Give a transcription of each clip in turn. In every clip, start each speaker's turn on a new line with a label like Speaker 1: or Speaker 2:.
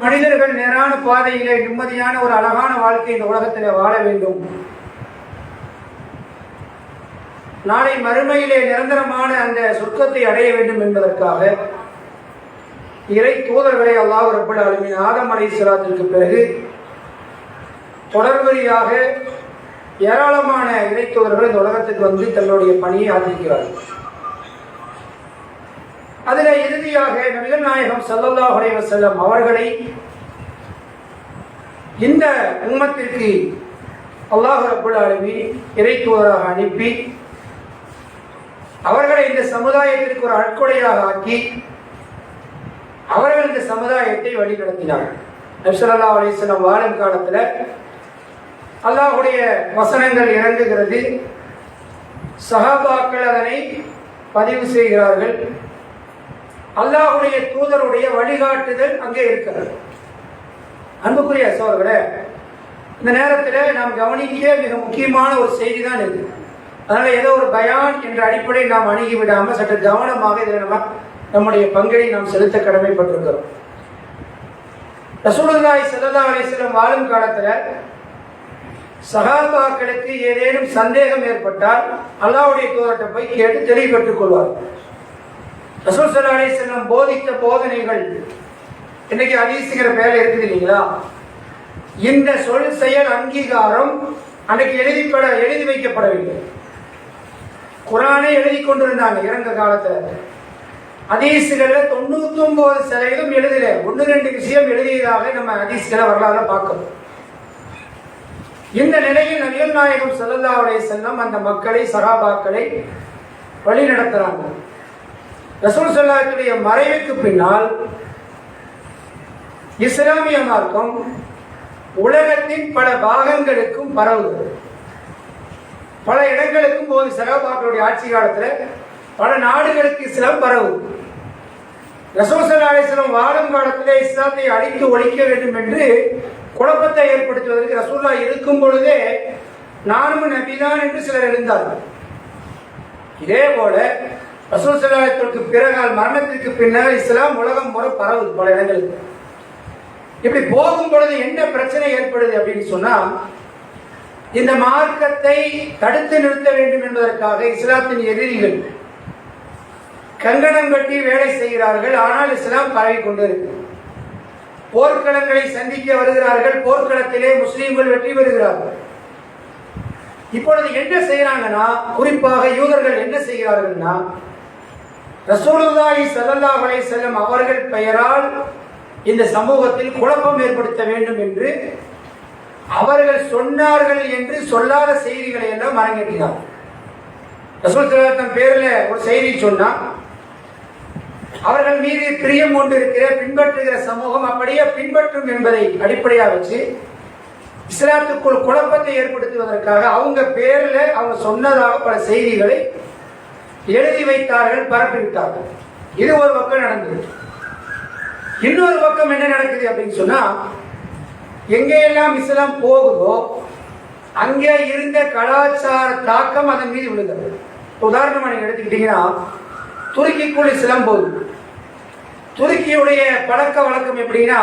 Speaker 1: மனிதர்கள் நேரான பாதையிலே நிம்மதியான ஒரு அழகான வாழ்க்கை இந்த உலகத்திலே வாழ வேண்டும், நாளை மறுமையிலே நிரந்தரமான அந்த சொர்க்கத்தை அடைய வேண்டும் என்பதற்காக இறை தூதர்களை அல்லாஹ் ரப்பல் ஆலமீன் ஆதம் அலைஹிஸ்ஸலாத்திற்கு பிறகு தொடர்வரியாக ஏராளமான இறை தூதர்கள் இந்த உலகத்துக்கு வந்து தன்னுடைய பணியை ஆற்றிருக்கிறார்கள். அதில் இறுதியாக நபிகள் நாயகம் ஸல்லல்லாஹு அலைஹி வஸல்லம் அவர்களை இந்த உம்மத்திற்கு அல்லாஹ் ரப்பல் ஆலமீன் இறை தூதராக அனுப்பி அவர்களை இந்த சமுதாயத்திற்கு ஒரு அற்கொடையாக ஆக்கி அவர்கள் இந்த சமுதாயத்தை வழிநடத்தினார்கள். நபி ஸல்லல்லாஹு அலைஹி வஸல்லம் வாழும் காலத்தில் அல்லாஹ்வுடைய வசனங்கள் இறங்குகிறது, சஹாபாக்கள் அதனை பதிவு செய்கிறார்கள், அல்லாஹ்வுடைய தூதருடைய வழிகாட்டுதல் அங்கே இருக்கிறது. அன்புக்குரிய சகோதரர்களே, இந்த நேரத்தில் நாம் கவனிக்க மிக முக்கியமான ஒரு செய்தி தான் இது. அதனால ஏதோ ஒரு பயான் என்ற அடிப்படையில் நாம் அணுகி விடாமல் சற்று கவனமாக இதில் நம்முடைய பங்கை நாம் செலுத்த கடமைப்பட்டிருக்கிறோம். ரசூலுல்லாஹி ஸல்லல்லாஹு அலைஹி வஸல்லம் வாழும் காலத்தில் சஹாபாக்களுக்கு ஏதேனும் சந்தேகம் ஏற்பட்டால் அல்லாஹ்வுடைய தூதர்கிட்ட போய் கேட்டு தெளிவு பெற்றுக் கொள்வார். ரசூல் ஸல்லல்லாஹு அலைஹி வஸல்லம் போதித்த போதனைகள் இன்னைக்கு ஹதீஸ்ங்கிற பேர்ல இருக்குது இல்லைங்களா? இந்த சொல் செயல் அங்கீகாரம் அன்றைக்கு எழுதி வைக்கப்படவில்லை. குர்ஆனை எழுதி கொண்டிருந்தாங்க இறந்த காலத்தில். ஹதீஸ்களை 99% எழுதல, 1-2 விஷயம் எழுதியதாக நம்ம ஹதீஸ்களை வரலாறு பார்க்கணும். இந்த நிலையில் நபிகள் நாயகம் ஸல்லல்லாஹு அலைஹி வஸல்லம் அந்த மக்களை சஹாபாக்களை வழி நடத்துறாங்க. ரசூல் ஸல்லல்லாஹு அலைஹி வஸல்லம் மறைவுக்கு பின்னால் இஸ்லாமிய மார்க்கம் உலகத்தின் பல பாகங்களுக்கும் பரவுகிறது. பல இடங்களுக்கும் போது சஹாபாக்களுடைய ஆட்சி காலத்தில் பல நாடுகளுக்கு இஸ்லாம் பரவுது. ரசூல் ஸல்லல்லாஹு அலைஹி வஸல்லம் வாழும் காலத்திலே இஸ்லாத்தை அழித்து ஒழிக்க வேண்டும் என்று குழப்பத்தை ஏற்படுத்துவதற்கு ரசூலுல்லாஹ் இருக்கும் பொழுதே நானும் நபிதான் என்று சிலர் எழுந்தார்கள். இதே போல ரசூல் ஸல்லல்லாஹு அலைஹி வஸல்லம் பிறகால் மரணத்திற்கு பின்னர் இஸ்லாம் உலகம் முறை பரவுது பல இடங்களுக்கு. இப்படி போகும் பொழுது என்ன பிரச்சனை ஏற்படுது அப்படின்னு சொன்னா, இந்த மார்க்கத்தை தடுத்து நிறுத்த வேண்டும் என்பதற்காக இஸ்லாத்தின் எதிரிகள் கங்கணம் கட்டி வேலை செய்கிறார்கள். ஆனால் இஸ்லாம் பரவி கொண்டிருக்கு. போர்க்களங்களை சந்திக்க வருகிறார்கள், போர்க்களத்திலே முஸ்லீம்கள் வெற்றி பெறுகிறார்கள். இப்பொழுது என்ன செய்யறாங்கன்னா, குறிப்பாக யூதர்கள் என்ன செய்கிறார்கள்னா, ரசூலுல்லாஹி ஸல்லல்லாஹு அலைஹி வஸல்லம் அவர்கள் பெயரால் இந்த சமூகத்தில் குழப்பம் ஏற்படுத்த வேண்டும் என்று அவர்கள் சொன்னார்கள் என்று சொல்லாத செய்திகளை எல்லாம் அரங்கேற்றினார். ரசூல் ஸல்லல்லாஹு அலைஹி வஸல்லம் பேர்ல ஒரு செய்தி சொன்னா அவர்கள் மீது பிரியம் கொண்டு இருக்கிற பின்பற்றுகிற சமூகம் அப்படியே பின்பற்றும் என்பதை அடிப்படையாக வச்சு இஸ்லாத்துக்குள் குழப்பத்தை ஏற்படுத்துவதற்காக அவங்க பேர்ல அவங்க சொன்னதாக பல செய்திகளை எழுதி வைத்தார்கள், பரப்பிவிட்டார்கள். இது ஒரு பக்கம் நடந்தது. இன்னொரு பக்கம் என்ன நடக்குது அப்படின்னு சொன்னா, எங்கெல்லாம் இஸ்லாம் போகுதோ அங்கே இருந்த கலாச்சார தாக்கம் அதன் மீது விழுகிறது. உதாரணமா நீங்க எடுத்துக்கிட்டீங்கன்னா, துருக்கிக்குள் இஸ்லாம் போகுது. துருக்கியுடைய பழக்க வழக்கம் எப்படின்னா,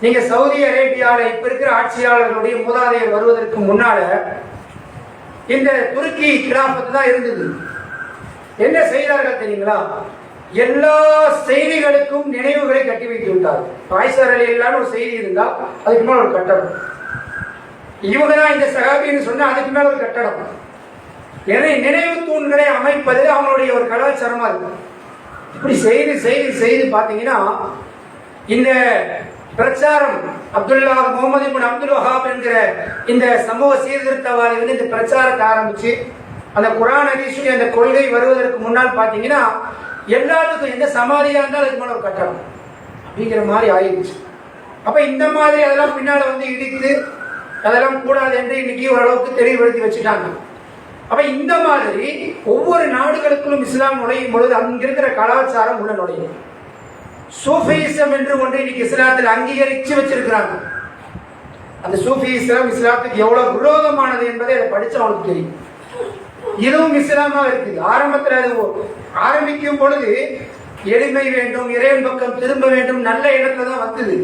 Speaker 1: நீங்க சவுதி அரேபியாவில் இப்ப இருக்கிற ஆட்சியாளர்களுடைய மூதாதையர் வருவதற்கு முன்னால இந்த துருக்கி கிலாபத்து தான் இருந்தது. என்ன செய்தார்கள் தெரியுங்களா? எல்லா செய்திகளுக்கும் நினைவுகளை கட்டி வைத்து விட்டார். பாய்சார் அலி இல்லான்னு ஒரு செய்தி இருந்தா அதுக்கு மேல ஒரு கட்டடம், இவங்க தான் இந்த சகாபின்னு சொன்னா அதுக்கு மேல ஒரு கட்டடம். நினைவு தூண்களை அமைப்பது அவங்களுடைய ஒரு கலாச்சாரமா இருக்கு. இப்படி செய்து செய்து செய்து பாத்தீங்கன்னா இந்த பிரச்சாரம் முகமது இப்னு அப்துல் வஹாப் என்கிற இந்த சமூக சீர்திருத்தவாதி வந்து இந்த பிரச்சாரத்தை ஆரம்பிச்சு அந்த குர்ஆன் ஹதீஸுடைய அந்த கொள்கை வருவதற்கு முன்னால் பாத்தீங்கன்னா எல்லாத்துக்கும் எந்த சமாதியா இருந்தாலும் அதுக்கு மேல ஒரு கட்டடம் அப்படிங்கிற மாதிரி ஆயிடுச்சு. அப்ப இந்த மாதிரி அதெல்லாம் பின்னால வந்து இடித்து அதெல்லாம் கூடாது என்று இன்னைக்கு ஓரளவுக்கு தெளிவுபடுத்தி வச்சுட்டாங்க. அப்ப இந்த மாதிரி ஒவ்வொரு நாடுகளுக்குள்ளும் இஸ்லாம் நுழையும் பொழுது அங்க இருக்கிற கலாச்சாரம் உள்ள நுழையும். சூஃபியிசம் என்று ஒன்று இன்னைக்கு இஸ்லாத்தில் அங்கீகரிச்சு வச்சிருக்கிறாங்க. அந்த சூஃபியிசம் இஸ்லாத்துக்கு எவ்வளவு விரோதமானது என்பதை அதை படிச்சவங்களுக்கு தெரியும். இதுவும் இஸ்லாமா இருக்குது. ஆரம்பத்தில் அது ஆரம்பிக்கும் பொழுது எளிமை வேண்டும், இறைவன் பக்கம் திரும்ப வேண்டும், நல்ல இடத்துல தான் வந்தது.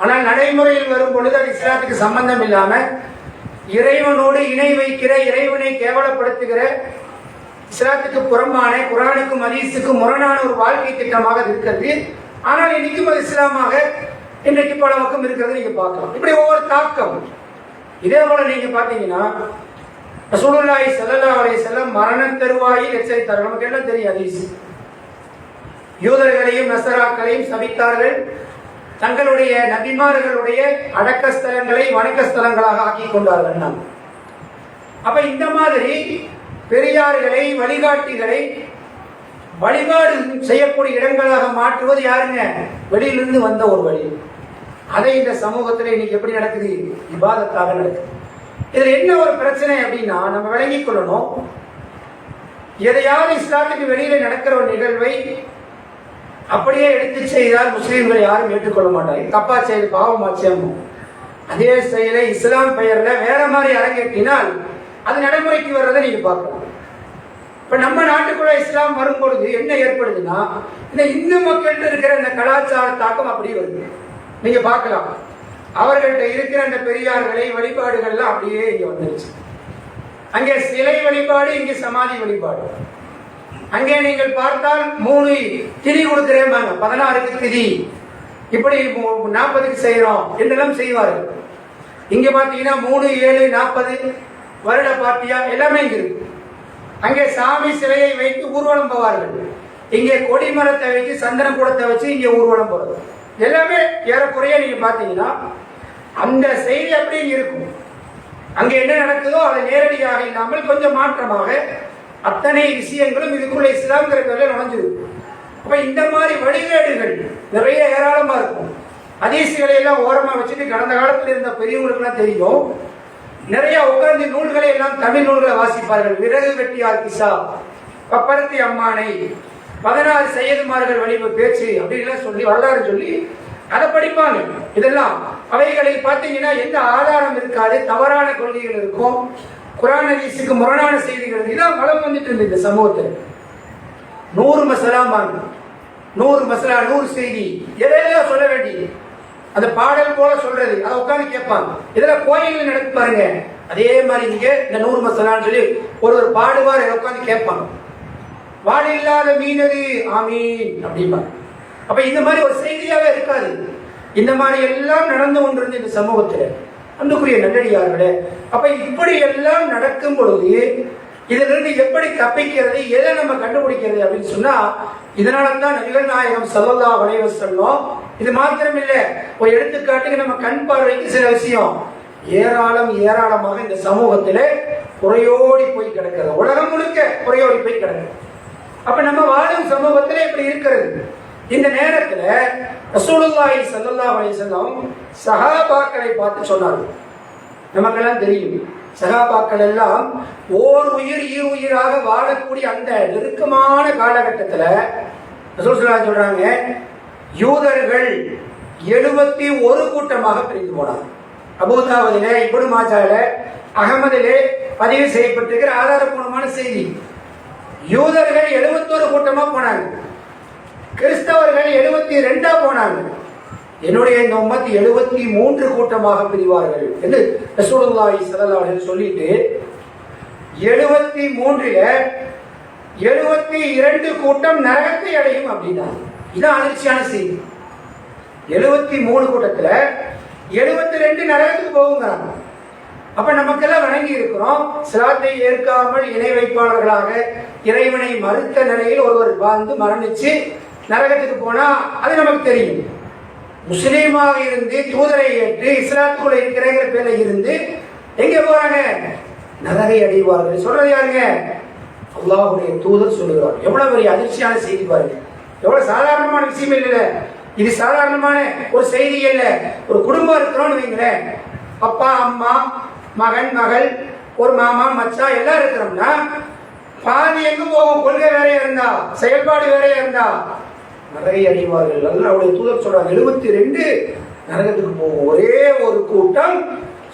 Speaker 1: ஆனால் நடைமுறையில் வரும் பொழுது அது இஸ்லாத்துக்கு சம்பந்தம் இல்லாம இறைவனோடு இணை வைக்கிற, இறைவனை கேவலப்படுத்துகிற, இஸ்லாத்துக்கு புறம்பான, குரானுக்கும் ஹதீஸுக்கும் முரணான ஒரு வாழ்க்கை திட்டமாக இருக்கிறது. ஆனால் இன்னைக்கும் அது இஸ்லாமாக இன்றைக்கு பல பக்கம் இருக்கிறது நீங்க பார்க்கலாம். இப்படி ஒவ்வொரு தாக்கம். இதே போல நீங்க பாத்தீங்கன்னா ரசூலுல்லாஹி ஸல்லல்லாஹு அலைஹி வஸல்லம் மரண தருவாயில் எச்சரித்தார்கள். நமக்கு எல்லாம் தெரியும் ஹதீஸ். யூதர்களையும் நசராக்களையும் சபித்தார்கள். தங்களுடைய நபிமார்களுடைய அடக்க ஸ்தலங்களை வணக்க ஸ்தலங்களாக ஆக்கி கொண்டார்கள். நாம் அப்ப இந்த மாதிரி பெரியார்களை, வழிகாட்டிகளை வழிபாடு செய்யக்கூடிய இடங்களாக மாற்றுவது யாருங்க? வெளியிலிருந்து வந்த ஒரு வழி. அதை இந்த சமூகத்தில் இன்னைக்கு எப்படி நடக்குது? இபாதத்தாக நடக்குது. இதுல என்ன ஒரு பிரச்சனை அப்படின்னா, நம்ம விளங்கிக் கொள்ளணும், எதையாவது இஸ்லாத்துக்கு வெளியில நடக்கிற ஒரு நிகழ்வை அப்படியே எடுத்து செய்தால் முஸ்லீம்கள் யாரும் ஏற்றுக்கொள்ள மாட்டாங்க. தப்பா செய்து பாவமாச்சம். அதே செயலை இஸ்லாம் பெயர்ல வேற மாதிரி அரங்கேற்றினால் அது நடைமுறைக்கு வர்றதை நீங்க பார்க்கலாம். இப்ப நம்ம நாட்டுக்குள்ள இஸ்லாம் வரும் பொழுது என்ன ஏற்படுதுன்னா, இந்த இந்து மக்கள்கிட்ட இருக்கிற இந்த கலாச்சார தாக்கம் அப்படியே வருது. நீங்க பார்க்கலாம், அவர்கள்ட்ட இருக்கிற அந்த பெரியார்களை வழிபாடுகள்லாம் அப்படியே இங்க வந்துருச்சு. அங்கே சிலை வழிபாடு, இங்கே சமாதி வழிபாடு. அங்கே நீங்கள் பார்த்தால் 3 திதி கொடுக்கிறேன், 16க்கு திதி, இப்படி 40க்கு செய்யறோம் என்றெல்லாம் செய்வார்கள். இங்க பாத்தீங்கன்னா 3, 7, 40 வருட பார்ட்டியா எல்லாமே இங்க இருக்கு. அங்கே சாமி சிலையை வைத்து ஊர்வலம் போவார்கள். இங்கே கொடிமரத்தை வச்சு, சந்தன கூடத்தை வச்சு இங்கே ஊர்வலம் போறது எல்லாமே ஏறக்குறைய நீங்க பாத்தீங்கன்னா அந்த செய்தி அப்படியே இருக்கும். அங்கே என்ன நடக்குதோ அதை நேரடியாக இல்லாமல் கொஞ்சம் மாற்றமாக அத்தனை விஷயங்களும் இதுக்குள்ள இஸ்லாம்ங்கிற பேர்ல நுழைஞ்சிருக்கு. அப்ப இந்த மாதிரி வழிகேடுகள் நிறைய ஏராளமா இருக்கும். ஹதீஸ்களை எல்லாம் ஓரமா வச்சுட்டு கடந்த காலத்தில் இருந்த பெரியவங்களுக்கு எல்லாம் தெரியும், நிறைய உட்கார்ந்து நூல்களை எல்லாம் தமிழ் நூல்களை வாசிப்பார்கள். விறகு வெட்டியார் கிசா, பப்பரத்தி அம்மானை, 16 சையதுமார்கள் வழிபு பேச்சு அப்படின்லாம் சொல்லி வரலாறு சொல்லி அதை படிப்பாங்க. இதெல்லாம் அவைகளில் பார்த்தீங்கன்னா எந்த ஆதாரம் இருக்காது, தவறான கொள்கைகள் இருக்கும், குர்ஆன் ஹதீஸுக்கு முரணான செய்திகள் இதான் வளம் வந்துட்டு இருந்தது இந்த சமூகத்தில். 100 மசாலா, 100 மசாலா, 100 செய்தி எதையோ சொல்ல வேண்டியது, அந்த பாடல் போல சொல்றது, அதை உட்காந்து கேட்பாங்க. இதெல்லாம் கோயில்கள் நடத்தி பாருங்க. அதே மாதிரி நீங்க இந்த 100 மசாலான்னு சொல்லி ஒரு பாடுவார், இதை உட்காந்து கேட்பாங்க. வாழ இல்லாத மீனது ஆமீன் அப்படிம்பாங்க. அப்ப இந்த மாதிரி ஒரு செய்தியாவே இருக்காது. இந்த மாதிரி எல்லாம் நடந்து கொண்டிருந்த இந்த சமூகத்தில் அன்புக்குரிய நல்லடியார்களே, அப்ப இப்படி எல்லாம் நடக்கும் பொழுது இதிலிருந்து எப்படி தப்பிக்கிறது, எதை நம்ம கண்டுபிடிக்கிறது அப்படின்னு சொன்னா, இதனால தான் நபிகள் நாயகம் ஸல்லல்லாஹு அலைஹி வஸல்லம், இது மாத்திரம் இல்ல, ஒரு எடுத்துக்காட்டுக்கு நம்ம கண் பார்வைக்கு சில விஷயம் ஏராளமாக இந்த சமூகத்திலே குறையோடி போய் கிடக்கிறது, உலகம் முழுக்க குறையோடி போய் கிடக்கிறது. அப்ப நம்ம வாழும் சமூகத்திலே இப்படி இருக்கிறது. இந்த நேரத்துல ரசூலுல்லாஹி ஸல்லல்லாஹு அலைஹி வஸல்லம் சஹாபாக்களை பார்த்து சொன்னார்கள். நமக்கெல்லாம் தெரியும், சஹாபாக்கள் எல்லாம் ஓர் உயிர் ஈர் உயிராக வாழக்கூடிய அந்த நெருக்கமான காலகட்டத்தில் ரசூல் ஸல்லல்லாஹு அலைஹி சொல்றாங்க, யூதர்கள் 71 கூட்டமாக பிரிந்து போனாங்க. அபூதாவுதிலே, இப்னு மாஜாவிலே, அகமதிலே பதிவு செய்யப்பட்டிருக்கிற ஆதாரபூர்வமான செய்தி. யூதர்கள் 71 கூட்டமா போனாங்க, கிறிஸ்தவர்கள் 72 போனாங்க. என்னுடைய இந்த உம்மத் 73 கூட்டமாக பிரிவார்கள் என்று ரசூலுல்லாஹி ஸல்லல்லாஹு அலைஹி வஸல்லம் சொல்லிட்டு 73ல 72 கூட்டம் நரகத்தை அடையும் அப்படின்னா, இதான் அதிர்ச்சியான செய்தி. 73 கூட்டத்துல 72 நரகத்துக்கு போகுங்கிறாங்க. அப்ப நமக்கெல்லாம் வணங்கி இருக்கிறோம், சிராத்தை ஏற்காமல் இணை வைப்பாளர்களாக இறைவனை மறுத்த நிலையில் ஒருவர் வாழ்ந்து மரணிச்சு நரகத்துக்கு போனா அது நமக்கு தெரியும். முஸ்லீமாக இருந்து தூதரை ஏற்று இஸ்லாத்துக்குள்ள இருக்கிறங்கிற பேர்ல இருந்து எங்க போறாங்க? நரகை அடைவார்கள். சொல்றது யாருங்க? அல்லாஹ்வுடைய தூதர் சொல்லுகிறார். எவ்வளவு பெரிய அதிர்ச்சியான செய்தி பாருங்க. எவ்வளவு சாதாரணமான விஷயம் இல்ல இது, சாதாரணமான ஒரு செய்தி இல்ல. ஒரு குடும்பம் இருக்கிறோம்னு வைங்களேன், அப்பா அம்மா மகன் மகள் ஒரு மாமா மச்சான் எல்லாம் இருக்கிறோம்னா பாதி எங்க போகும்? கொள்கை வேறையா இருந்தா, செயல்பாடு வேறையா இருந்தா நரகை அடைவார்கள். அல்லாஹ்வுடைய தூதர் சொல்றாங்க 72 நரகத்துக்கு போகும், ஒரே ஒரு கூட்டம்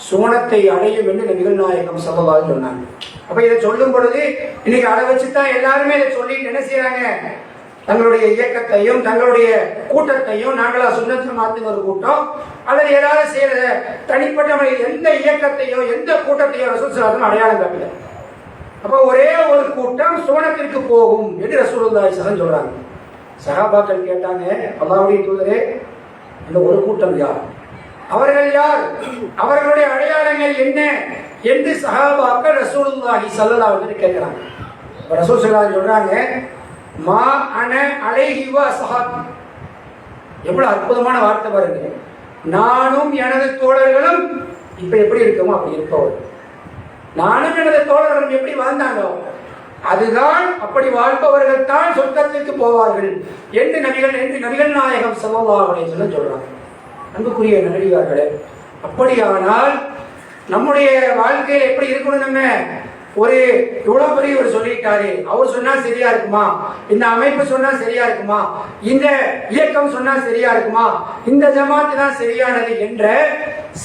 Speaker 1: சுவனத்தை அடையும் என்று நபிகள் நாயகம் ஸல்லல்லாஹு அலைஹி சொன்னாங்க. அப்ப இதை சொல்லும் பொழுது இன்னைக்கு அதை வச்சுதான் எல்லாருமே இதை சொல்லிட்டு என்ன செய்யறாங்க? தங்களுடைய இயக்கத்தையும் தங்களுடைய கூட்டத்தையும் நாங்களா சுன்னத்து மாத்துங்க ஒரு கூட்டம் அல்லது ஏதாவது செய்யற தனிப்பட்ட எந்த இயக்கத்தையோ எந்த கூட்டத்தையோ ரசூல் ஸல்லல்லாஹு அடையாளம் காட்டல. அப்ப ஒரே ஒரு கூட்டம் சுவனத்திற்கு போகும் என்று ரசூலுல்லாஹி ஸல்லல்லாஹு அலைஹி சொல்றாங்க. சஹாபாக்கள் கேட்டாங்க, அல்லாஹ்வுடைய தூதரே, இந்த ஒரு கூட்டம் யார்? அவர்கள் யார்? அவர்களுடைய அடையாளங்கள் என்ன என்று சஹாபாக்கள் ரசூலுல்லாஹி ஸல்லல்லாஹு அலைஹி வஸல்லம் கேட்கிறாங்க. ரசூல் ஸல்லல்லாஹு அலைஹி சொல்றாங்க, மா அன அலைஹி வ ஸஹாபி. எவ்வளவு அற்புதமான வார்த்தை பாருங்க. நானும் எனது தோழர்களும் இப்ப எப்படி இருக்கோமோ அப்படி இருப்பவர். நானும் எனது தோழர்களும் எப்படி வாழ்ந்தாங்க அதுதான், அப்படி வாழ்பவர்கள் தான் சொர்க்கத்திற்கு போவார்கள் என்று நபிகள் நாயகம் ஸல்லல்லாஹு அலைஹி வஸல்லம் சொல்றாங்க. அன்புக்குரிய நல்லடியார்களே, அப்படியானால் நம்முடைய வாழ்க்கையில் எப்படி இருக்கணும்? நம்ம ஒரு இவ்வளவு பெரியவர் சொல்லிட்டாரு, அவர் சொன்னா சரியா இருக்குமா? இந்த அமைப்பு சொன்னா சரியா இருக்குமா? இந்த இயக்கம் சொன்னா சரியா இருக்குமா? இந்த ஜமாத்து தான் சரியானது என்ற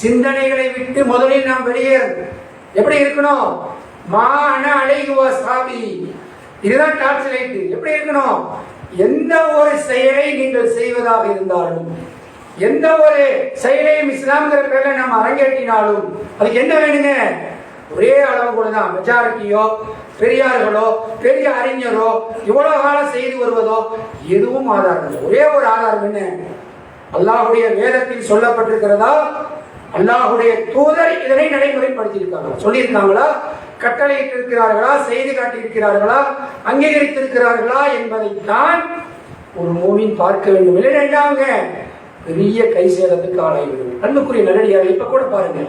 Speaker 1: சிந்தனைகளை விட்டு முதலில் நாம் வெளியேறணும். எப்படி இருக்கணும்? மான அலைஹி சாபி, இதுதான் டார்ச் லைட். எப்படி இருக்கணும்? எந்த ஒரு செயலை நீங்கள் செய்வதாக இருந்தாலும், எந்த ஒரு செயலையும் இஸ்லாம்ங்கிற பேர்ல நாம் அரங்கேற்றினாலும் அதுக்கு என்ன வேணுங்க? ஒரே அளவு கூட தான். மெஜாரிட்டியோ பெரியார்களோ பெரிய அறிஞரோ இவ்வளவு காலம் செய்து வருவதோ எதுவும் ஆதாரம் இல்லை. ஒரே ஒரு ஆதாரம் என்ன? அல்லாஹ்வுடைய வேதத்தில் சொல்லப்பட்டிருக்கிறதா? அல்லாஹ்வுடைய தூதர் இதனை நடைமுறைப்படுத்தியிருக்காங்க, சொல்லியிருக்காங்களா? கட்டளையிட்டு இருக்கிறார்களா? செய்து காட்டியிருக்கிறார்களா? அங்கீகரித்திருக்கிறார்களா என்பதைத்தான் ஒரு மூமின் பார்க்க வேண்டும். இல்லைன்னாங்க பெரிய கை சேதத்துக்கு ஆளாகிவிடும். அன்புக்குரிய நல்லடியார்கள், இப்ப கூட பாருங்க,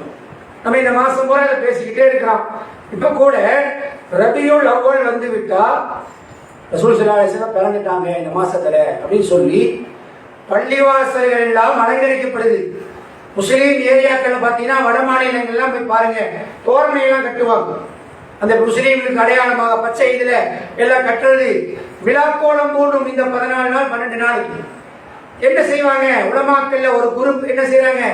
Speaker 1: நம்ம இந்த மாசம் போல அதை பேசிக்கிட்டே இருக்கிறோம். இப்ப கூட ரபியுல் அவ்வல் வந்து விட்டா ரசூல் ஸல்லல்லாஹு அலைஹி வஸல்லம் பிறந்துட்டாங்க இந்த மாசத்துல அப்படின்னு சொல்லி பள்ளிவாசல்கள் எல்லாம் அலங்கரிக்கப்படுது. முஸ்லீம் ஏரியாக்கள் பார்த்தீங்கன்னா வட மாநிலங்கள்லாம் போய் பாருங்க, தோரணை எல்லாம் கட்டுவாங்க. அந்த முஸ்லீம்களுக்கு அடையாளமாக பச்சை இதுல எல்லாம் கட்டுறது. விழாக்கோலம் போடும் இந்த 14 நாள் 12 நாளைக்கு என்ன செய்வாங்க? உலமாக்கள்ல ஒரு குரூப் என்ன செய்யறாங்க?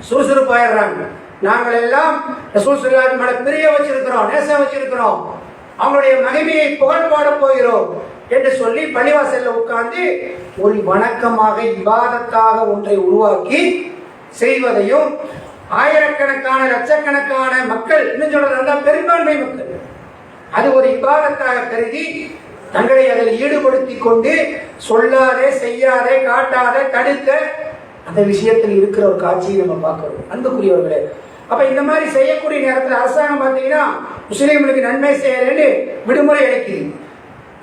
Speaker 1: சுறுசுறுப்பாயிடுறாங்க. நாங்கள் எல்லாம் ரசூல் ஸல்லல்லாஹு அலைஹி வஸல்லம் பிரிய வச்சிருக்கிறோம், நேசம் வச்சிருக்கிறோம், அவங்களுடைய மகிமையை புகழ் பாட போகிறோம் என்று சொல்லி பள்ளிவாசல்ல உட்கார்ந்து ஒரு வணக்கமாக இபாதத்தாக ஒன்றை உருவாக்கி செய்வதையும் ஆயிரக்கணக்கான லட்சக்கணக்கான மக்கள், இன்னும் சொல்றதா பெரும்பான்மை மக்கள் அது ஒரு இபாதத்தாக கருதி தங்களை அதில் ஈடுபடுத்தி கொண்டு சொல்லாதே செய்யாதே காட்டாதே தடுத்த அந்த விஷயத்தில் இருக்கிற ஒரு காட்சியை நம்ம பார்க்கிறோம். அன்புக்குரியவர்களே, அப்ப இந்த மாதிரி செய்யக்கூடிய நேரத்தில் அரசாங்கம் பார்த்தீங்கன்னா முஸ்லீம்களுக்கு நன்மை செய்யறேன்னு விடுமுறை அளிக்குது.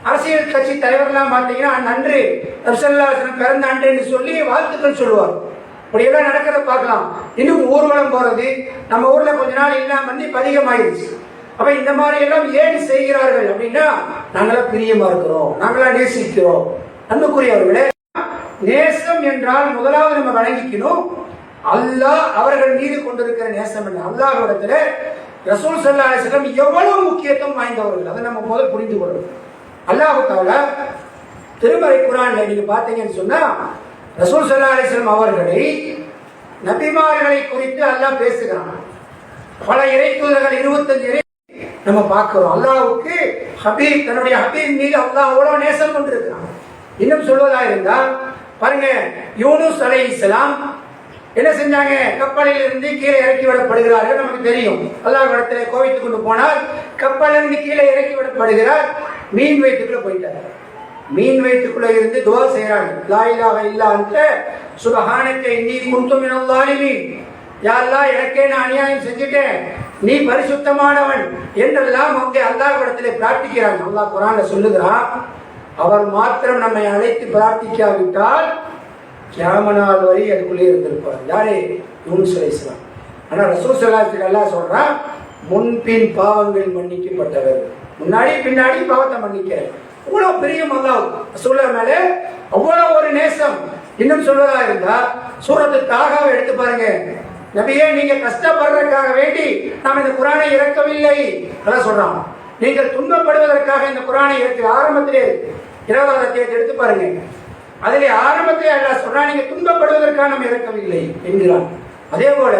Speaker 1: அரசியல் கட்சி தலைவர்கள்லாம் பார்த்தீங்கன்னா நன்று ரசூலுல்லாஹி பிறந்த ஆண்டுன்னு சொல்லி வாழ்த்துக்கள் சொல்லுவார். இப்படியெல்லாம் நடக்கிறத பார்க்கலாம். இன்னும் ஊர்வலம் போறது, நம்ம ஊர்ல கொஞ்ச நாள் இல்லாம வந்து பதிகமாயிருச்சு. அப்ப இந்த மாதிரி எல்லாம் ஏன் செய்கிறார்கள் அப்படின்னா, நாங்களா பிரியமா இருக்கிறோம், நாங்களா நேசிக்கிறோம். அன்புக்குரியவர்களே, நேசம் என்றால் முதலாவது நம்ம வணங்கிக்கணும் அல்லாஹ் அவர்கள் மீது கொண்டிருக்கிற நேசம் என்ன? அல்லாஹ்விடத்துல ரசூல் ஸல்லல்லாஹு அலைஹி வஸல்லம் எவ்வளவு முக்கியத்துவம் வாய்ந்தவர்கள், அதை நம்ம முதல்ல புரிந்து கொள்ளணும். அல்லாஹ் தஆலா திருமறை குர்ஆன்ல நீங்க பாத்தீங்கன்னு சொன்னா ரசூல் ஸல்லல்லாஹு அலைஹி வஸல்லம் அவர்களை நபிமார்களை குறித்து அல்லாஹ் பேசுகிறான். பல இறை தூதர்கள் 25 நம்ம பார்க்கிறோம். அல்லாஹ்வுக்கு ஹபீப், தன்னுடைய ஹபீப் மீது அல்லாஹ் அவ்வளவு நேசம் கொண்டிருக்கிறான். இன்னும் சொல்வதா இருந்தால் பாருங்க, யூனுஸ் அலைஹிஸ்ஸலாம் என்ன செஞ்சாங்க? கப்பலில் இருந்து கீழே இறக்கி விடப்படுகிறார்கள். நமக்கு தெரியும், அல்லாஹ் இடத்துல கோவித்துக் கொண்டு போனால் கப்பலில் இருந்து கீழே இறக்கி விடப்படுகிறார். மீன் வயிற்றுக்குள்ள போயிட்டார். மீன் வயிற்றுக்குள்ள இருந்து துவா செய்யறாங்க, லா இலாஹ இல்லா அன்த சுப்ஹானக இன்னீ குன்து மினல் ஸாலிமீன். யா அல்லாஹ், எனக்கே நான் அநியாயம் செஞ்சுட்டேன், நீ பரிசுத்தமானவன் என்றெல்லாம் அவங்க அல்லாஹ் இடத்துல பிரார்த்திக்கிறாங்க. அல்லாஹ் குர்ஆன்ல சொல்லுகிறான், அவர் மாத்திரம் நம்மை அழைத்து பிரார்த்திக்காவிட்டால் கியாம நாள் வரை அதுக்குள்ளே இருந்திருப்பார். யாரே? யூனுஸ் அலைஹிஸ்ஸலாம். ஆனா ரசூல் ஸல்லல்லாஹு அலைஹி வஸல்லம் அல்லாஹ் சொல்றான், முன்பின் பாவங்கள் மன்னிக்கப்பட்டவர், முன்னாடி பின்னாடி பாவத்தை மன்னிக்கிறேன். அவ்வளவு பிரியம் அல்லாஹ் ரசூலுல்லாஹ் மேல, அவ்வளவு ஒரு நேசம். இன்னும் சொல்வதா இருந்தா சூரத்து தாகாவை எடுத்து பாருங்க. நபியே, நீங்க கஷ்டப்படுறதுக்காக வேண்டி நாம் இந்த குர்ஆனை இறக்கவில்லை அல்லாஹ் சொல்றான். நீங்கள் துன்பப்படுவதற்காக இந்த குர்ஆனை இறக்க ஆரம்பத்திலே 20வது அத்தியாயத்தை எடுத்து பாருங்க. அதிலே ஆரம்பத்திலே அல்லாஹ் சொல்றான், நீங்க துன்பப்படுவதற்காக நாம் இறக்கவில்லை என்கிறான். அதே போல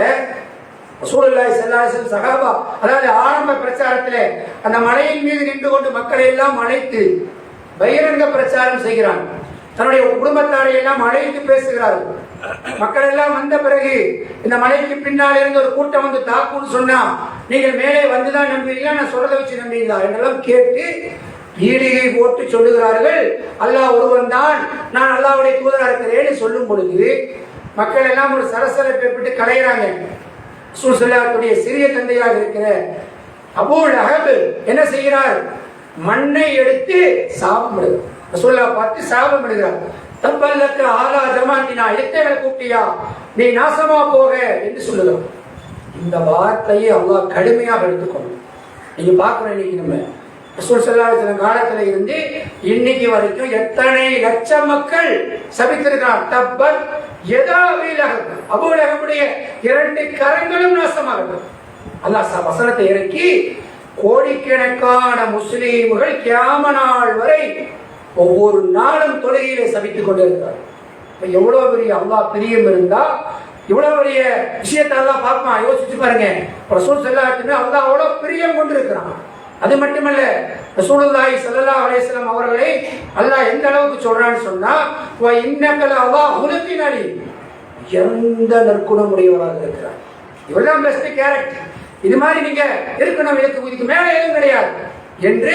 Speaker 1: ரசூலுல்லாஹி ஸல்லல்லாஹு அலைஹி வஸல்லம் சஹாபா, அதாவது ஆரம்ப பிரச்சாரத்திலே அந்த மலையின் மீது நின்று கொண்டு மக்களை எல்லாம் அழைத்து பகிரங்க பிரச்சாரம் செய்கிறான். தன்னுடைய குடும்பத்தாரை எல்லாம் அழைத்து பேசுகிறார்கள். மக்கள் எல்லாம் வந்த பிறகு இந்த மலைக்கு பின்னால் இருந்து ஒரு கூட்டம் வந்து தாக்குன்னு சொன்னா நீங்கள் மேலே வந்துதான் நம்புவீங்களா, நான் சொல்றதை வச்சு நம்புவீங்களா என்றெல்லாம் கேட்டு ஈடிகை போட்டு சொல்லுகிறார்கள். அல்லாஹ் ஒருவன் தான், நான் அல்லாஹ்வுடைய தூதரா இருக்கிறேன்னு சொல்லும் பொழுது மக்கள் எல்லாம் ஒரு சரசரப்பை பெற்று கலையிறாங்க. ரசூல் ஸல்லல்லாஹு சிறிய தந்தையாக இருக்கிற அபூ லஹப் என்ன செய்கிறார்? மண்ணை எடுத்து சாபமிடுகிறார். ரசூலுல்லாஹ் பார்த்து சாபமிடுகிறார். தப்பல்லக்க ஆலா ஜமாத்தினா, எத்தனை கூட்டியா, நீ நாசமா போக என்று சொல்லுகிறார். இந்த வார்த்தையை அல்லாஹ் கடுமையாக எடுத்துக்கணும். நீங்க பார்க்கணும், இன்னைக்கு நம்ம ரசூல் ஸல்லல்லாஹு அலைஹி வஸல்லம் காலத்துல இருந்து இன்னைக்கு வரைக்கும் எத்தனை லட்சம் மக்கள் சபித்திருக்கிறார். தப்பத் யதா அபீ லஹப், அபூ லஹபுடைய 2 கரங்களும் நாசமாகட்டும். அல்லாஹ் வசனத்தை இறக்கி கோடிக்கணக்கான முஸ்லீம்கள் கியாம நாள் வரை ஒவ்வொரு நாளும் தொழுகையிலே சபித்துக் கொண்டிருக்கிறார். எவ்வளவு பெரிய அல்லாஹ் பிரியம் இருந்தா இவ்வளவு பெரிய விஷயத்தை அல்லாஹ் பார்ப்பான். யோசிச்சு பாருங்க, ரசூல் ஸல்லல்லாஹு அலைஹி வஸல்லம் அல்லாஹ் அவ்வளவு பிரியம் கொண்டிருக்கிறான். அது மட்டுமல்ல, ரசூலுல்லாஹி ஸல்லல்லாஹு அலைஹி வஸல்லம் அவர்களை அல்லாஹ் எந்த அளவுக்கு சொல்றான்னு சொன்னா, வ இன்னக லஅல்லாஹ் ஹுலுகின் அலீம், எந்த நற்குணம் உடையவராக இருக்கிறார். இவர்தான் பெஸ்ட் கேரக்டர். இது மாதிரி நீங்க இருக்கணும், இதுக்கு மேல எதுவும் கிடையாது என்று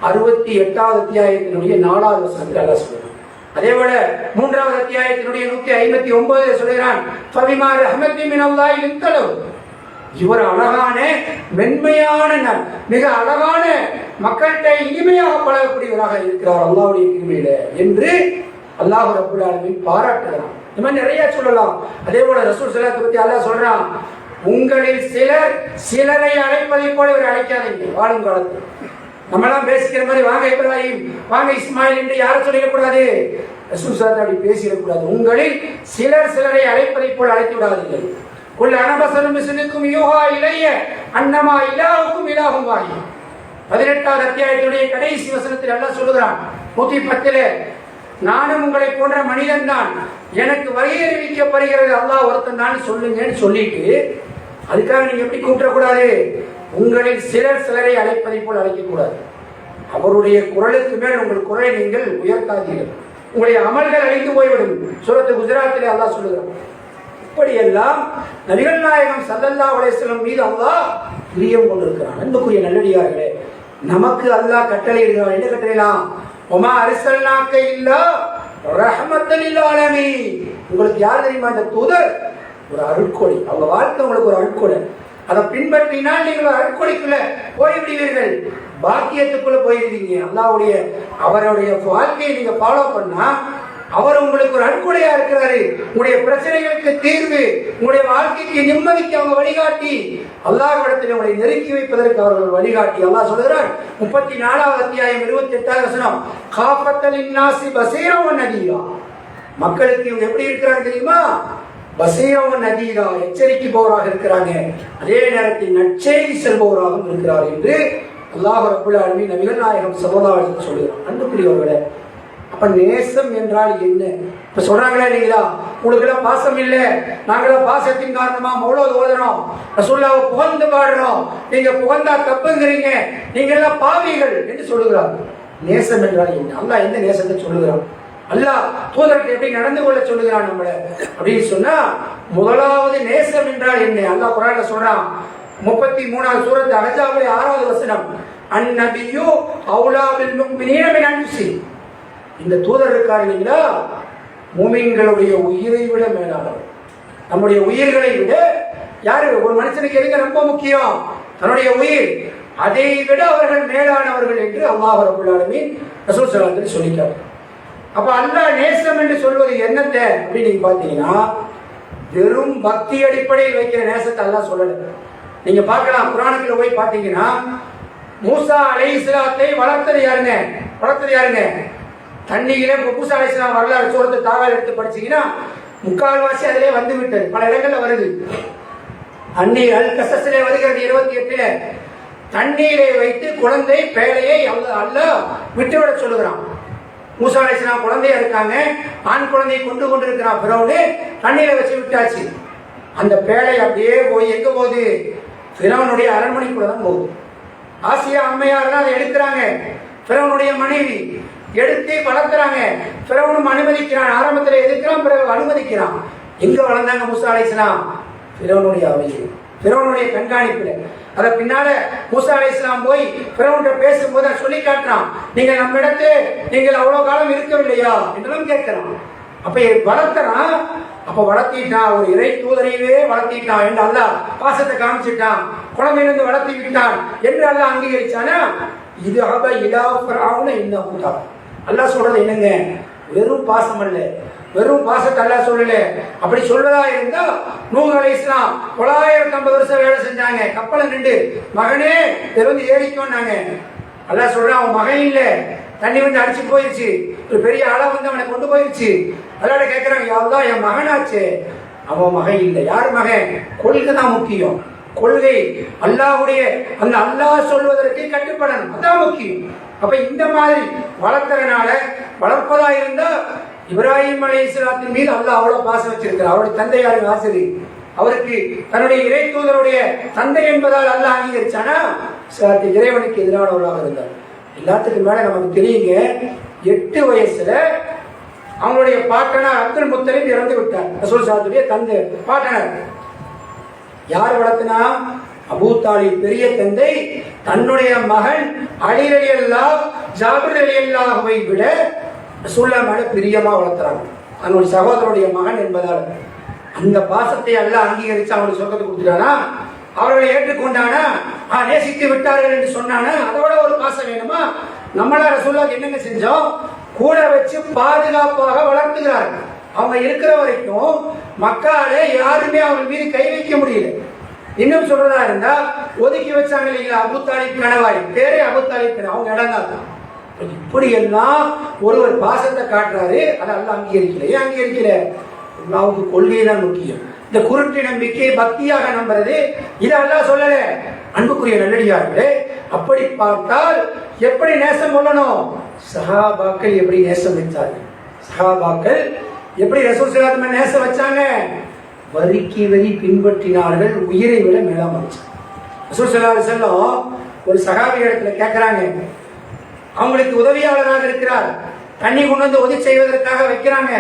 Speaker 1: 68வது அத்தியாயத்தினுடைய 4வது வசனத்தில் அல்லாஹ் சொல்றான். அதே போல 3வது அத்தியாயத்தினுடைய 159 சொல்கிறான், ஃபபிமா ரஹ்மத்தின் மினல்லாஹி லின்தலவ், இவர் அழகான மென்மையான மிக அழகான மக்கள்கிட்ட இனிமையாக பழகக்கூடியவராக இருக்கிறார் அல்லாஹ்வுடைய கிருபையில என்று அல்லாஹ் ரப்பல் ஆலமீன் பாராட்டுகிறான். இந்த மாதிரி நிறைய சொல்லலாம். அதே போல ரசூல் ஸல்லல்லாஹு பத்தி அல்லாஹ் சொல்றான், உங்களில் சிலர் சிலரை அழைப்பதை போல இவர் அழைக்காதீங்க. வாழும் காலத்தில் நம்மளாம் பேசிக்கிற மாதிரி வாங்க இப்ராஹிம், வாங்க இஸ்மாயில் என்று யாரும் சொல்லிடக்கூடாது. ரசூல் ஸல்லல்லாஹு அப்படி பேசிடக்கூடாது. உங்களில் சிலர் சிலரை அழைப்பதை போல அழைத்து விடாதீர்கள். குல் அனபஸரும் மிஸ்லுக்கும் யூஹா இலைய அன்னமா இலாஹுக்கும் இலாஹும் வாஹித். 18வது அத்தியாயத்தினுடைய கடைசி வசனத்தில் அல்லாஹ் சொல்லுகிறான் 110, நானும் உங்களை போன்ற மனிதன் தான், எனக்கு வகை அறிவிக்கப்படுகிறது அல்லாஹ் ஒருத்தன் தான் சொல்லுங்கன்னு சொல்லிட்டு அதுக்காக நீங்க எப்படி கூப்பிடக்கூடாது? உங்களில் சிலர் சிலரை அழைப்பதை போல் அழைக்கக்கூடாது. அவருடைய குரலுக்கு மேல் உங்கள் குரலை நீங்கள் உயர்த்தாதீர்கள், உங்களுடைய அமல்கள் அழிந்து போய்விடும். சூரத்து குஜராத்திலே அல்லாஹ் சொல்லுகிறான். இப்படியெல்லாம் நபிகள் நாயகம் ஸல்லல்லாஹு அலைஹி வஸல்லம் மீது அல்லாஹ் பிரியம் கொண்டிருக்கிறான். அன்புக்குரிய நல்லடியார்களே, நமக்கு அல்லாஹ் கட்டளை இடுகிறான். என்ன கட்டளைலாம்? வமா அர்ஸல்னாக இல்லா ரஹ்மத்தல் லில் ஆலமீன். உங்களுக்கு யார் தெரியுமா இந்த தூதர்? ஒரு அருட்கொடை. அவங்க வாழ்க்கை உங்களுக்கு ஒரு அருட்கொடை. அதை பின்பற்றினால் நீங்கள் அருட்கொடைக்குள்ள போய்விடுவீர்கள், பாக்கியத்துக்குள்ள போயிடுவீங்க. அல்லாஹ்வுடைய அவருடைய வாழ்க்கையை நீங்க ஃபாலோ பண்ணா அவர் உங்களுக்கு ஒரு அருட்கொடையா இருக்கிறாரு. உங்களுடைய பிரச்சனைகளுக்கு தீர்வு, உங்களுடைய வாழ்க்கைக்கு நிம்மதிக்கு அவங்க வழிகாட்டி, அல்லாஹ்விடத்தில் உங்களை நெருக்கி வைப்பதற்கு அவர்கள் வழிகாட்டி. அல்லாஹ் சொல்கிறார் 34வது அத்தியாயம் 28வது வசனம், காஃபத்தலின் நாசி பஸீரன் வ நதீரா. மக்களுக்கு இவங்க எப்படி இருக்கிறாங்க தெரியுமா? பஸீரன் வ நதீரா, எச்சரிக்கை போவராக இருக்கிறாங்க, அதே நேரத்தில் நற்செய்தி செல்பவராகவும் இருக்கிறார் என்று அல்லாஹ் ரப்பல் ஆலமீன் நபிகள் நாயகம் ஸல்லல்லாஹு அலைஹி வஸல்லம் சொல்கிறார். அன்புக்குரியவர்களே, அப்ப நேசம் என்றால் என்ன? இப்ப சொல்றாங்களா இல்லைங்களா, உங்களுக்கு எல்லாம் பாசம் இல்லை, நாங்களாம் பாசத்தின் காரணமா மௌலூத் ஓதுறோம், ரசூலுல்லாஹ்வை புகழ்ந்து பாடுறோம், நீங்க புகழ்ந்தா தப்புங்கிறீங்க, நீங்க எல்லாம் பாவிகள் என்று சொல்லுகிறார்கள். நேசம் என்றால் என்ன? அல்லாஹ் எந்த நேசத்தை சொல்லுகிறான்? அல்லாஹ் தூதருக்கு எப்படி நடந்து கொள்ள சொல்லுகிறான் நம்மள அப்படின்னு சொன்னா, முதலாவது நேசம் என்றால் என்ன? அல்லாஹ் குர்ஆன்ல சொல்றான் 33வது சூரத் அஹ்ஸாபில் 6வது வசனம், அன்-நபியு அவுலா பில் முஃமினீன மின் அன்ஃபுஸிஹிம். இந்த தூதர் இருக்கார் இல்லைங்களா, மூமின்களுடைய உயிரை விட மேலானவர். நம்முடைய உயிர்களை விட யாரு? ஒரு மனுஷனுக்கு எதுங்க ரொம்ப முக்கியம்? தன்னுடைய உயிர். அதை விட அவர்கள் மேலானவர்கள் என்று அல்லாஹ் ரப்பல் ஆலமீன் ரசூல் ஸல்லல்லாஹு அலைஹி வஸல்லம் சொல்லிட்டார். அப்ப அல்லாஹ் நேசம் என்று சொல்வது என்னத்தை அப்படின்னு நீங்க பாத்தீங்கன்னா, வெறும் பக்தி அடிப்படையில் வைக்கிற நேசத்தை அல்லாஹ் சொல்லல. நீங்க பார்க்கலாம், குர்ஆனுக்குள்ள போய் பாத்தீங்கன்னா, மூசா அலைஹிஸ்ஸலாத்தை வளர்த்தது யாருங்க? தண்ணியிலே மூசா அலைஹிஸ்ஸலாம் வரலாறு சூரத்து தாவல் எடுத்து படிச்சீங்கன்னா முக்கால்வாசி அதிலே வந்து விட்டது. பல இடங்கள்ல வருது. அந்நீர் அல் கஸஸிலே வருகிறது 28ல, தண்ணீரை வைத்து குழந்தை பேழையை அல்லாஹ் விட்டுவிட சொல்லுகிறான். மூசா அலைஹிஸ்ஸலாம் குழந்தையா இருக்காங்க, ஆண் குழந்தையை கொண்டு இருக்கிறான் ஃபிரௌன், தண்ணீரை வச்சு விட்டாச்சு. அந்த பேழை அப்படியே போய் எங்க போகுது? ஃபிரௌனுடைய அரண்மனைக்குள்ள தான் போகுது. ஆசியா அம்மையார் தான் அதை எடுக்கிறாங்க, ஃபிரௌனுடைய மனைவி. எடுத்து வளர்க்குறாங்க. ஃபிரௌனும் அனுமதிக்கிறான். ஆரம்பத்தில் எதிர்க்கிறான், பிறகு அனுமதிக்கிறான். எங்க வளர்ந்தாங்க மூசா அலைஹிஸ்ஸலாம்? ஃபிரௌனுடைய அவையில், ஃபிரௌனுடைய கண்காணிப்புல. அத பின்னால மூசா அலைஹிஸ்ஸலாம் போய் ஃபிரௌன்கிட்ட பேசும்போது சொல்லி காட்டுறான், நீங்கள் நம்ம இடத்துல நீங்கள் அவ்வளவு காலம் இருக்கவில்லையா என்றெல்லாம் கேட்கிறான். அப்ப வளர்த்துறான். அப்ப வளர்த்திட்டான், ஒரு இறை தூதரையே வளர்த்திட்டான் என்று அல்லாஹ் பாசத்தை காமிச்சிட்டான், குழந்தையிலிருந்து வளர்த்தி விட்டான் என்று அல்லாஹ் அங்கீகரிச்சானா, இது அப இலா ஃபிரௌன இன்னஹு. அல்லாஹ் சொல்றது என்னங்க? வெறும் பாசம் அல்ல, வெறும் பாசத்தை அல்லாஹ் சொல்லல. அப்படி சொல்வதா இருந்தா நூஹ் அலைஹிஸ்ஸலாம் 950 வருஷம் வேலை செஞ்சாங்க. கப்பலை நின்று மகனே திறந்து ஏறிக்கோன்னாங்க. அல்லாஹ் சொல்றான், அவன் மகன் இல்ல, தண்ணி வந்து அடிச்சு போயிருச்சு, ஒரு பெரிய அலை வந்து அவனை கொண்டு போயிருச்சு. அல்லாஹ் கேட்கிறாங்க, யாருதான் என் மகனாச்சு? அவன் மகன் இல்லை. யார் மகன்? கொள்கை தான் முக்கியம். கொள்கை அல்லாஹ்வுடைய அந்த அல்லாஹ் சொல்வதற்கு கட்டுப்படணும், அதான் முக்கியம். அப்ப இந்த மாதிரி வளர்க்கறனால, வளர்ப்பதா இருந்தா இப்ராஹிம் அலைஹிஸ்ஸலாத்தின் மீது அல்லாஹ் அவ்வளவு பாசம் வச்சிருக்கிறார். அவருடைய தந்தையாரின் ஆசிரி, அவருக்கு தன்னுடைய இறை தூதருடைய தந்தை என்பதால் அல்லாஹ் அங்கீகரிச்சானா, இறைவனுக்கு எதிரானவர்களாக இருந்தார். எல்லாத்துக்கும் மேல நமக்கு தெரியுங்க, 8 வயசுல அவங்களுடைய பாட்டனார் அப்துல் முத்தலிப் இறந்து விட்டார். ரசூல் ஸல்லல்லாஹு தந்தை பாட்டனார். யார் வளர்த்தனா? அபூ தாலிப் பெரிய தந்தை தன்னுடைய மகன் அலி ரலியல்லாஹு ஜாபிர் ரலியல்லாஹுவை விட ரசூலுல்லாஹ் மேல பிரியமா வளர்த்துறாங்க. தன்னுடைய சகோதரருடைய மகன் என்பதால் அந்த பாசத்தை எல்லாம் அங்கீகரிச்சு அவனுக்கு சொர்க்கத்தை கொடுத்துட்டானா, அவர்களை ஏற்றுக்கொண்டானா, நேசித்து விட்டார்கள் என்று சொன்னானா, அதோட ஒரு பாசம் வேணுமா? நம்மள ரசூலுல்லாஹ் என்னங்க செஞ்சோம்? கூட வச்சு பாதுகாப்பாக வளர்த்துகிறார்கள். அவங்க இருக்கிற வரைக்கும் மக்காலே யாருமே அவங்க மீது கை வைக்க முடியல. இன்னும் சொல்றதா இருந்தா ஒதுக்கி வச்சாங்க இல்லைங்களா, அபூ தாலிப் கணவாய், பேரே அபூ தாலிப், அவங்க இடம் தான். இப்படி எல்லாம் ஒருவர் பாசத்தை காட்டுறாரு, அதை அல்லாஹ் அங்கீகரிக்கல. ஏன் அங்கீகரிக்கல? அல்லாஹ்வுக்கு கொள்கை தான் முக்கியம். இந்த குருட்டு நம்பிக்கை பக்தியாக நம்புறது இதை அல்லாஹ் சொல்லல. அன்புக்குரிய நல்லடியார்களே, அப்படி பார்த்தால் எப்படி நேசம் கொள்ளணும்? சஹாபாக்கள் எப்படி நேசம் வச்சார்கள்? சஹாபாக்கள் எப்படி ரசூல் ஸல்லல்லாஹு அலைஹி வஸல்லம் நேசம் வச்சாங்க? வரிக்கு வரி பின்பற்றினார்கள், உயிரை விட மேலாம வச்சாங்க. ரசூல் ஸல்லல்லாஹு அலைஹி வஸல்லம் ஒரு சஹாபி இடத்துல கேட்கிறாங்க, அவங்களுக்கு உதவியாளராக இருக்கிறார், தண்ணி கொண்டு வந்து உதவி செய்வதற்காக வைக்கிறாங்க.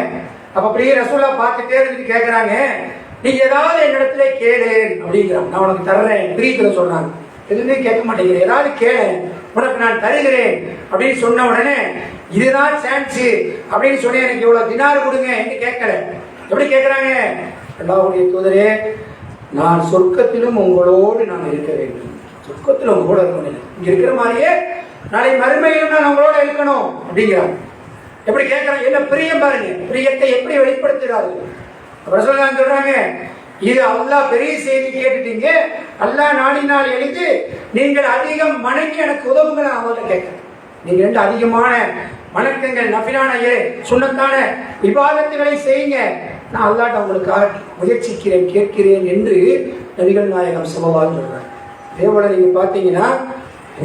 Speaker 1: அப்ப அப்படியே ரசூலா பார்த்துட்டே இருந்துட்டு கேட்கிறாங்க, நீங்க ஏதாவது என்னிடத்துல கேளு அப்படிங்கிறாங்க, நான் உனக்கு தர்றேன் பிரியத்துல சொல்றாங்க. எதுவுமே கேட்க மாட்டேங்கிறேன், ஏதாவது கேளு உனக்கு நான் தருகிறேன் அப்படின்னு சொன்ன உடனே இதுதான் சான்ஸ் அப்படின்னு சொன்னேன், எனக்கு இவ்வளவு தினார் கொடுங்க என்று கேட்கல. எப்படி கேட்கிறாங்க? அல்லாஹ்வுடைய தூதரே, நான் சொர்க்கத்திலும் உங்களோடு நான் இருக்க வேண்டும், சொர்க்கத்தில் உங்களோட இருக்கணும், இங்க இருக்கிற மாதிரியே நாளை மறுமையிலும் நான் உங்களோட இருக்கணும் அப்படிங்கிறாங்க. எப்படி கேட்கிறாங்க? என்ன பிரியம் பாருங்க, பிரியத்தை எப்படி வெளிப்படுத்துகிறார்கள். ரசூலுல்லாஹ் சொல்றாங்க, இது அல்லாஹ் பெரிய செய்தி கேட்டுட்டீங்க, அல்லாஹ் நாடினால் எழுதி நீங்கள் அதிகம் வணங்கி எனக்கு உதவுங்கள். அவங்கள்ட்ட கேட்கிறேன், நீங்க ரெண்டு அதிகமான வணக்கங்கள், நஃபிலான சுன்னத்தான இபாதத்துகளை செய்யுங்க, நான் அல்லாஹ்ட்ட உங்களுக்கு முயற்சிக்கிறேன், கேட்கிறேன் என்று நபிகள் நாயகம் ஸல்லல்லாஹு அலைஹி சொல்றாங்க. இதேபோல நீங்க பாத்தீங்கன்னா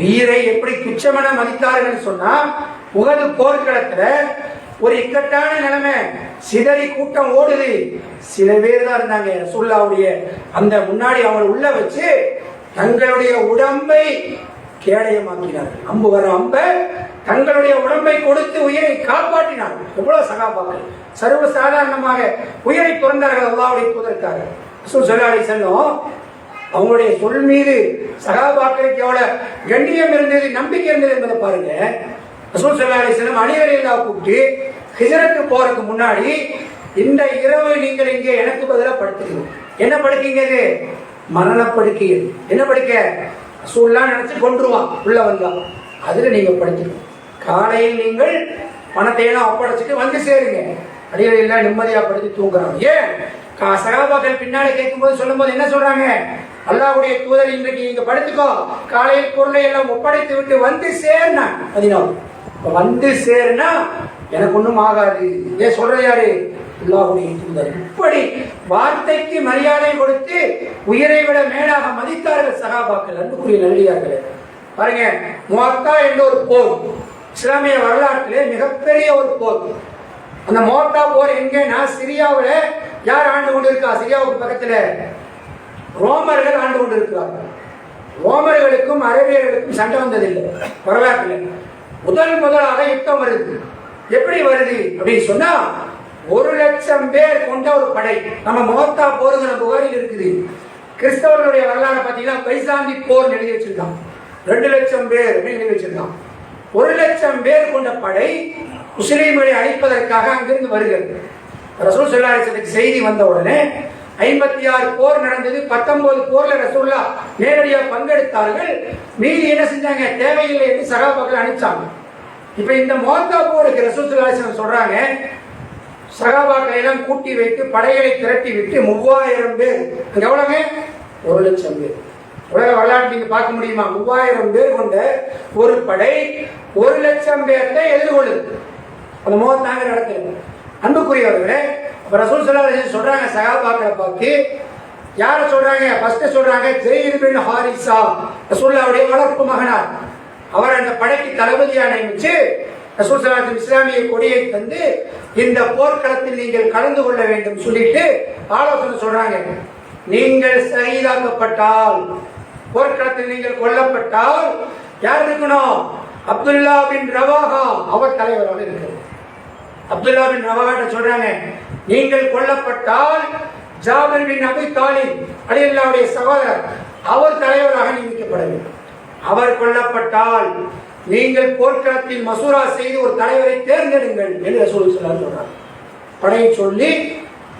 Speaker 1: உயிரை எப்படி துச்சமென மதித்தார்கள் சொன்னா, உகது போர்க்களத்துல ஒரு இக்கட்டான நிலைமை, சிதறி கூட்டம் ஓடுது, சில பேர் தான் இருந்தாங்க. ரசூலுல்லாஹ்வுடைய அந்த முன்னாடி அவங்களை உள்ள வச்சு தங்களுடைய உடம்பை கேடயமாக்கினார்கள். அம்பு வர அம்ப தங்களுடைய உடம்பை கொடுத்து உயிரை காப்பாற்றினார்கள். எவ்வளவு சகாபாக்கள் சர்வ சாதாரணமாக உயிரை துறந்தார்கள் அல்லாஹ்வுடைய தூதருக்காக. ரசூல் ஸல்லல்லாஹு அலைஹி வஸல்லம் அவங்களுடைய சொல் மீது சகாபாக்களுக்கு எவ்வளவு கண்ணியம் இருந்தது, நம்பிக்கை இருந்தது என்பதை பாருங்க. ரசூல் ஸல்லல்லாஹு அலைஹி வஸல்லம் அலி ரலியல்லாஹு கூப்பிட்டு ஹிஜ்ரத்துக்கு போறதுக்கு முன்னாடி, இந்த இரவு நீங்கள் இங்கே எனக்கு பதிலாக படுத்துக்கணும். என்ன படுக்கீங்க? மரணப்படுக்கை. என்ன படுக்க? ரசூலுல்லாஹ் நினைச்சு கொன்றுவான் உள்ள வந்தா, அதுல நீங்க படுத்துக்கணும். காலையில் நீங்கள் பணத்தை எல்லாம் ஒப்படைச்சிட்டு வந்து சேருங்க. அலி ரலியல்லாஹு நிம்மதியா படுத்து தூங்குறாங்க. ஏன்? சகாபாக்கள் பின்னாடி கேட்கும் போது சொல்லும் போது என்ன சொல்றாங்க? அல்லாஹ்வுடைய தூதர் இன்றைக்கு நீங்க படுத்துக்கோ, காலையில் பொருளை எல்லாம் ஒப்படைத்து விட்டு வந்து சேர்னா வந்து சேருனா எனக்கு ஒண்ணும் ஆகாது. ஏன் சொல்ற யாரு? அல்லாஹ்வுடைய தூதர். இப்படி வார்த்தைக்கு மரியாதை கொடுத்து உயிரை விட மேலாக மதித்தார்கள் சகாபாக்கள். அன்புக்குரிய நல்லடியார்களே, பாருங்க, முஅத்தா என்ற ஒரு போர் இஸ்லாமிய வரலாற்றிலே மிகப்பெரிய ஒரு போர். அந்த முஅத்தா போர் எங்கன்னா சிரியாவில் யார் ஆண்டு கொண்டிருக்கா? சிரியாவுக்கு பக்கத்துல ரோமர்கள் ஆண்டு கொண்டிருக்கிறார்கள். ரோமர்களுக்கும் அரபியர்களுக்கும் சண்டை வந்ததில்லை வரலாற்றில். முதலாக யுத்தம் வருது. எப்படி வருது அப்படின்னு சொன்னா 1,00,000 பேர் கொண்ட ஒரு படை. நம்ம மோத்தா போருங்கிற புகாரில் இருக்குது. கிறிஸ்தவர்களுடைய வரலாறு பார்த்தீங்கன்னா பைசாந்தி போர் எழுதி வச்சிருக்கான். 2,00,000 பேர் எழுதி வச்சிருக்கான். 1,00,000 பேர் கொண்ட படை முஸ்லீம்களை அழிப்பதற்காக அங்கிருந்து வருகிறது. ரசூல் ஸல்லல்லாஹு அலைஹி வஸல்லம் செய்தி வந்த உடனே 56 போர் நடந்தது. 19 போர்ல ரசூலுல்லா நேரடியாக பங்கெடுத்தார்கள். மீதி என்ன செஞ்சாங்க, தேவையில்லை என்று சகாபாக்கள் அனுப்பிச்சாங்க. இப்ப இந்த மோத்தா போருக்கு ரசூல் ஸல்லல்லாஹு அலைஹி வஸல்லம் சொல்றாங்க, சகாபாக்களை எல்லாம் கூட்டி வைத்து படைகளை திரட்டி விட்டு 3000 பேர், எவ்வளவு, 1,00,000 பேர். உலக வரலாற்று நீங்க பார்க்க முடியுமா? 3000 பேர் கொண்ட ஒரு படை 1,00,000 பேர்த்தை எதிர்கொள்ளுது. அந்த மோத்தாங்க நடக்கிறது. அன்புக்குரியவர்களே, ரசூல் ஸல்லல்லாஹு அலைஹி வஸல்லம் சொல்றாங்க சஹாபாக்களை பார்த்து, யார சொல்றாங்க? ஃபர்ஸ்ட் சொல்றாங்க ஸைத் பின் ஹாரிஸா, ரசூலுல்லாஹ்வுடைய வளர்ப்பு மகனார். அவர் அந்த படைக்கு தளபதியாக நியமிச்சு ரசூல் ஸல்லல்லாஹு அலைஹி வஸல்லம் இஸ்லாமிய கொடியை தந்து இந்த போர்க்களத்தில் நீங்கள் கலந்து கொள்ள வேண்டும் சொல்லிட்டு ஆலோசனை சொல்றாங்க. நீங்கள் ஷஹீதாக்கப்பட்டால், போர்க்களத்தில் நீங்கள் கொல்லப்பட்டால் யார் இருக்கணும்? அப்துல்லா பின் ரவாஹா, அவர் தலைவராக இருக்கிறார். அப்துல்லா பின் ரவாஹா சொல்றாங்க, நீங்கள் கொல்லப்பட்டால் ஜாபிர் பின் அபி தாலிப் ரலியல்லாஹுடைய சகோதரர், அவர் தலைவராக நியமிக்கப்பட வேண்டும். அவர் கொல்லப்பட்டால் நீங்கள் போர்க்களத்தில் மசூரா செய்து ஒரு தலைவரை தேர்ந்தெடுங்கள் என்று ரசூல் ஸல்லல்லாஹு அலைஹி வஸல்லம் சொல்றார். படையை சொல்லி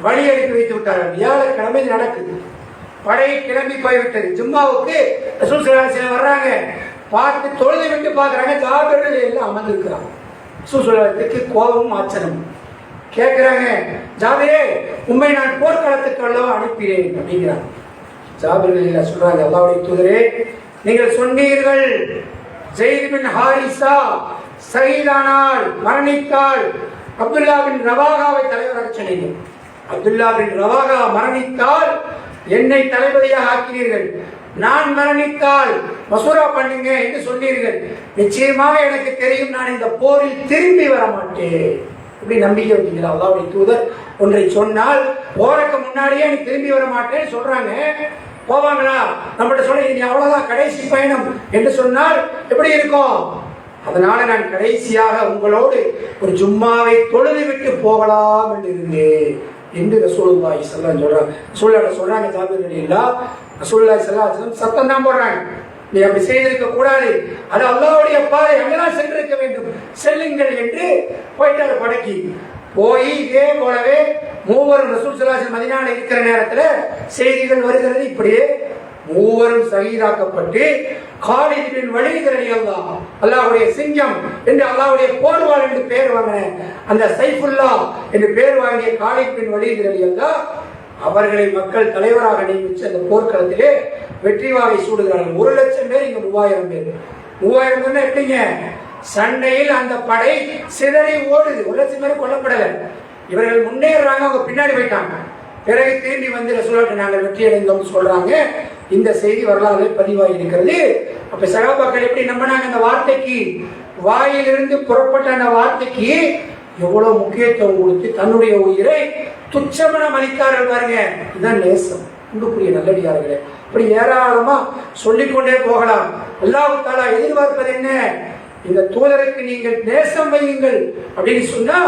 Speaker 1: வழி அனுப்பி வைத்து விட்டார்கள். வியாழக்கிழமை நடக்குது. படை கிளம்பி போய்விட்டது. ஜும்மாவுக்கு ரசூல் ஸல்லல்லாஹு அலைஹி வஸல்லம் வர்றாங்க. பார்த்து தொழுது விட்டு பார்க்குறாங்க, ஜாபிர் எல்லாம் அமர்ந்திருக்கிறாங்க. ரசூல் ஸல்லல்லாஹு அலைஹி வஸல்லம் கோபமும் ஆச்சரியமும் கேட்கிறாங்க, ஜாபிரே, உண்மை நான் போர்க்களத்துக்கு அல்லவா அனுப்பினேன் அப்படிங்கிறாங்க. ஜாபிர் சொல்றாங்க, அல்லாஹ்வுடைய தூதரே, நீங்கள் சொன்னீர்கள் ஸைத் பின் ஹாரிஸா ஷஹீதானால், மரணித்தால் அப்துல்லா பின் ரவாஹாவை தலைவராக சொன்னீங்க. அப்துல்லா பின் ரவாஹா மரணித்தால் என்னை தளபதியாக ஆக்கினீர்கள். நான் மரணித்தால் மசூரா பண்ணுங்க என்று சொன்னீர்கள். நிச்சயமாக எனக்கு தெரியும், நான் இந்த போரில் திரும்பி வர மாட்டேன். இப்படி நம்பிக்கை வைக்கிறீங்களா? அல்லாஹ்வுடைய தூதர் ஒன்றை சொன்னால் போருக்கு முன்னாடியே நீ திரும்பி வர மாட்டேன்னு சொல்றாங்க. போவாங்களா? நம்மகிட்ட சொல்ல நீ அவ்வளவுதான் கடைசி பயணம் என்று சொன்னால் எப்படி இருக்கும்? அதனால நான் கடைசியாக உங்களோடு ஒரு ஜும்மாவை தொழுது விட்டு போகலாம் என்று இருந்தேன் என்று ரசூலுல்லாஹி ஸல்லல்லாஹு அலைஹி வஸல்லம் சொல்றாங்க. ஜாபிர் ரலியல்லாஹு ரசூலுல்லாஹி ஸல்லல்லாஹு அலைஹி வஸல்லம் சத்தம் தான் போடுறாங்க, நீ அப்படி செய்திருக்க கூடாது, அது அல்லாஹ்வுடைய பாதை, அங்கதான் சென்றிருக்க வேண்டும், செல்லுங்கள் என்று போயிட்டாரு. படைக்கு போய் இதே போலவே மூவரும் ரசூல் ஸல்லல்லாஹு அலைஹி வஸல்லம் மதீனால இருக்கிற நேரத்தில் செய்திகள் வருகிறது. இப்படியே மூவரும் ஷஹீதாக்கப்பட்டு காலித் பின் வலீத் ரலியல்லாஹு அல்லாஹ்வுடைய சிங்கம் என்று அல்லாஹ்வுடைய போர்வாள் என்று பெயர் வாங்கின அந்த சைஃபுல்லா என்று பெயர் வாங்கிய காலித் பின் வலீத் ரலியல்லாஹு அவர்களை மக்கள் தலைவராக நியமித்து அந்த போர்க்களத்திலே வெற்றி வாகை சூடுகிறார்கள். 1,00,000 பேர், இங்க 3000 பேர். 3000 பேர் எப்படிங்க? சண்டையில் அந்த படை சிதறி ஓடுது. 1,00,000 பேர் கொல்லப்படலை. இவர்கள் முன்னேறாங்க, அவங்க பின்னாடி போயிட்டாங்க. பிறகு திரும்பி வந்து ரசூலுல்லாஹ் நாங்கள் வெற்றி அடைந்தோம் சொல்றாங்க. இந்த செய்தி வரலாறு பதிவாகி இருக்கிறது. அப்ப சஹாபாக்கள் எப்படி நம்பினாங்க? அந்த வார்த்தைக்கு, வாயிலிருந்து புறப்பட்ட அந்த வார்த்தைக்கு எவ்வளவு முக்கியத்துவம் கொடுத்து தன்னுடைய உயிரை துச்சமென மதித்தார்கள் பாருங்க. இதுதான் நேசம். அன்புக்குரிய நல்லடியார்களே, இப்படி ஏராளமா சொல்லிக்கொண்டே போகலாம். அல்லாஹ் தஆலா எதிர்பார்ப்பது என்ன? இந்த தூதருக்கு நீங்கள் நேசம் வையுங்கள் அப்படின்னு சொன்னா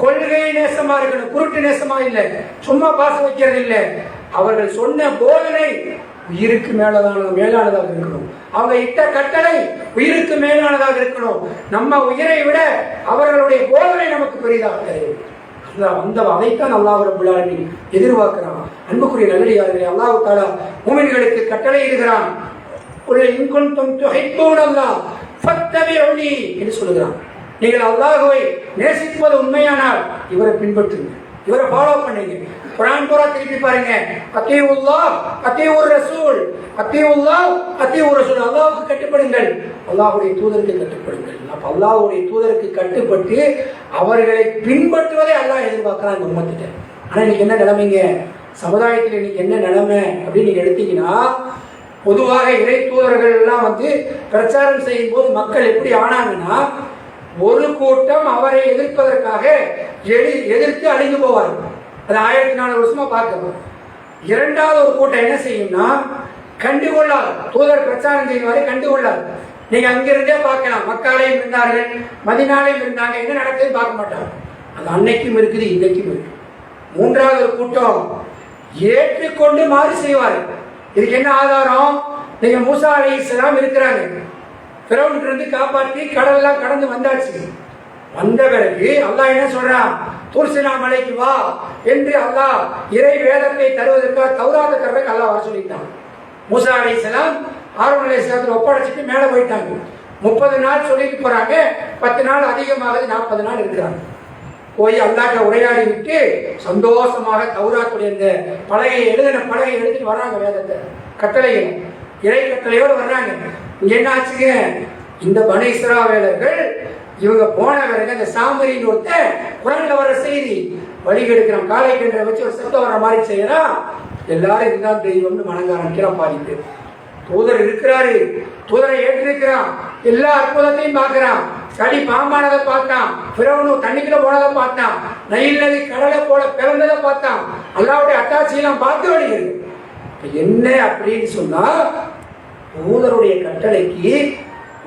Speaker 1: கொள்கை நேசமா இருக்கணும், குருட்டு நேசமா இல்லை, சும்மா பாசம் வைக்கிறது இல்லை. அவர்கள் சொன்ன போதனை உயிருக்கு மேலானதாக இருக்கணும். அவங்க இட்ட கட்டளை உயிருக்கு மேலானதாக இருக்கணும். நம்ம உயிரை விட அவர்களுடைய போதனை நமக்கு பெரிதாக தெரியும். அதைத்தான் அல்லாஹ் ரப்பல் ஆலமீன் எதிர்பார்க்கிறான். அன்புக்குரிய நல்லடியார்களே, அல்லாஹ் தஆலா முஃமின்களுக்கு கட்டளை இடுகிறான். இன் குன்தும் துஹிப்பூனல்லாஹ் ஃபத்தபிஊனி என்று சொல்கிறான். நீங்கள் அல்லாஹ்வை நேசிப்பது உண்மையானால் இவரை பின்பற்றுங்க, இவரை ஃபாலோ பண்ணுங்க. குர்ஆன் பூரா திருப்பி பாருங்க, அத்தீஉல்லாஹ் அத்தீஉர் ரசூல், அத்தீஉல்லாஹ் அத்தீஉர் ரசூல். அல்லாஹ்வுக்கு கட்டுப்படுங்கள், அல்லாஹ்வுடைய தூதருக்கு கட்டுப்படுங்கள். அப்ப அல்லாஹ்வுடைய தூதருக்கு கட்டுப்பட்டு அவர்களை பின்பற்றுவதை அல்லாஹ் எதிர்பார்க்கிறான் இந்த உம்மத்திட்ட. ஆனா இன்னைக்கு என்ன நிலைமைங்க? சமுதாயத்தில் இன்னைக்கு என்ன நிலைமை அப்படின்னு நீங்க எடுத்தீங்கன்னா, பொதுவாக இறை தூதர்கள் எல்லாம் வந்து பிரச்சாரம் செய்யும் போது மக்கள் எப்படி ஆனாங்கன்னா, ஒரு கூட்டம் அவரை எதிர்ப்பதற்காக எதிர்த்து அழிந்து போவார்கள். அது 1400 வருஷமா பார்க்கிறோம். இரண்டாவது ஒரு கூட்டம் என்ன செய்யும்னா, கண்டுகொள்ளாது. தூதர் பிரச்சாரம் செய்வாரை கண்டுகொள்ளாது. நீங்க அங்கிருந்தே பார்க்கலாம். மக்காலையும் இருந்தார்கள், மதினாலையும் இருந்தாங்க. என்ன நடக்குதுன்னு பார்க்க மாட்டாங்க. அது அன்னைக்கும் இருக்குது, இன்னைக்கும் இருக்கு. மூன்றாவது ஒரு கூட்டம் ஏற்றுக்கொண்டு மாறு செய்வார்கள். இதுக்கு என்ன ஆதாரம்? நீங்க மூசா அலைஹிஸ்ஸலாம் இருக்கிறாங்க, பிறவுன்ட்டு இருந்து காப்பாற்றி கடலெல்லாம் கடந்து வந்தாச்சு. வந்த பிறகு அல்லாஹ் என்ன சொல்றான்? தூர்சினா மலைக்கு வா என்று அல்லாஹ் இறை வேதத்தை தருவதற்காக தௌராத்தை தருவதற்கு அல்லாஹ் வர சொல்லிட்டான். மூசா அலைஹிஸ்ஸலாம் ஹாரூன் அலைஹிஸ்ஸலாத்தை ஒப்படைச்சிட்டு மேலே போயிட்டாங்க. 30 நாள் சொல்லிட்டு போறாங்க, 10 நாள் அதிகமாகுது, 40 நாள் இருக்கிறாங்க. போய் அல்லாஹ்ட்ட உரையாடி விட்டு சந்தோஷமாக தௌராத்துடைய இந்த பலகையை எழுதின பலகையை எழுதிட்டு வர்றாங்க. வேதத்தை கட்டளைகள் இறை கட்டளையோடு வர்றாங்க. இங்க என்ன ஆச்சுங்க? இந்த பனி இஸ்ராயேலர்கள் இவங்க போன பிறகு அந்த சாமரின் ஒருத்தன் குரல்ல வர செய்தி வழி கெடுக்கிறான். காலை கன்ற வச்சு ஒரு சத்தம் வர மாதிரி செய்யறான். எல்லாரும் இதுதான் தெய்வம்னு வணங்க ஆரம்பிக்கிறான். பாதிப்பு தூதர் இருக்கிறாரு, தூதரை ஏற்றிருக்கிறான், எல்லா அற்புதத்தையும் பார்க்கிறான். சளி பாம்பானதை பார்த்தான், பிறவனு தண்ணிக்குள்ள போனதை பார்த்தான், நைல் நதி கடலை போல பிறந்ததை பார்த்தான். அல்லாவுடைய அட்டாட்சியெல்லாம் பார்த்து வருகிறது. என்ன அப்படின்னு சொன்னா, தூதருடைய கட்டளைக்கு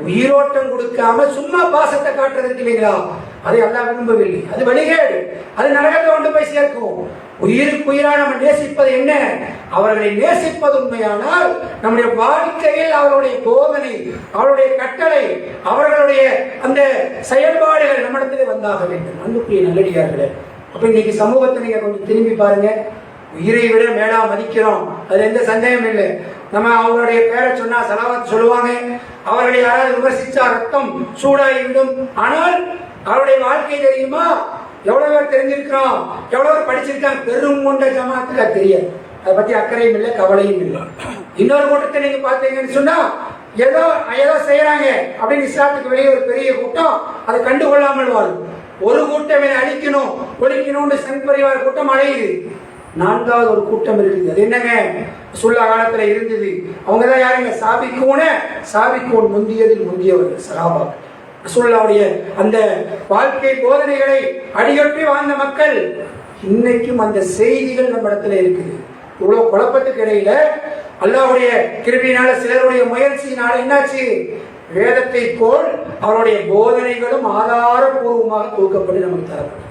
Speaker 1: உயிரோட்டம் கொடுக்காம சும்மா பாசத்தை காட்டுறதுக்கு இல்லைங்களா, அதை அல்லாஹ் விரும்பவில்லை. அது வழிகேடு, அது நரகத்தை கொண்டு போய் சேர்க்கும். உயிருக்கு உயிராக நம்ம நேசிப்பது என்ன? அவர்களை நேசிப்பது உண்மையானால் நம்முடைய வாழ்க்கையில் அவருடைய போதனை, அவருடைய கட்டளை, அவர்களுடைய அந்த செயல்பாடுகள் நம்மிடத்திலே வந்தாக வேண்டும். அன்புக்குரிய நல்லடியார்களே, அப்ப இன்னைக்கு சமூகத்தை நீங்க கொஞ்சம் திரும்பி பாருங்க. உயிரை விட மேலா மதிக்கிறோம், அதுல எந்த சந்தேகம் இல்லை. நம்ம அவங்களுடைய பேரை சொன்னா செலவாத்து சொல்லுவாங்க, அவர்களை யாராவது விமர்சிச்சா ரத்தம் சூடாகிவிடும். ஆனால் அவருடைய வாழ்க்கை தெரியுமா? எவ்வளவு பேர் தெரிஞ்சிருக்கிறோம், எவ்வளவு பேர் படிச்சிருக்காங்க. பெரும் கொண்ட ஜமாத்துக்கு அது தெரியாது, அதை பத்தி அக்கறையும் இல்லை, கவலையும் இல்லை. இன்னொரு கூட்டத்தை நீங்க பாத்தீங்கன்னு சொன்னா ஏதோ ஏதோ செய்யறாங்க அப்படின்னு இஸ்லாத்துக்கு வெளியே ஒரு பெரிய கூட்டம் அதை கண்டுகொள்ளாமல் வாழும். ஒரு கூட்டம் அழிக்கணும் ஒழிக்கணும்னு சங் பரிவார் கூட்டம் அடையுது. நான்காவது ஒரு கூட்டம் இருக்குது. அது என்னங்க? சுல்லா காலத்துல இருந்தது. அவங்கதான் யாருங்க? சாபிக்கூன் முந்தியதில் முந்தியவர்கள் சஹாபா. ரசூலுல்லாஹ்வுடைய அந்த வாழ்க்கை போதனைகளை அடியொற்றி வாழ்ந்த மக்கள். இன்னைக்கும் அந்த செய்திகள் நம்ம இடத்துல இருக்குது. இவ்வளவு குழப்பத்துக்கு இடையில அல்லாஹ்வுடைய கிருபையினால, சிலருடைய முயற்சியினால என்னாச்சு? வேதத்தை போல் அவருடைய போதனைகளும் ஆதாரபூர்வமாக தொகுக்கப்பட்டு நமக்கு தரப்படும்.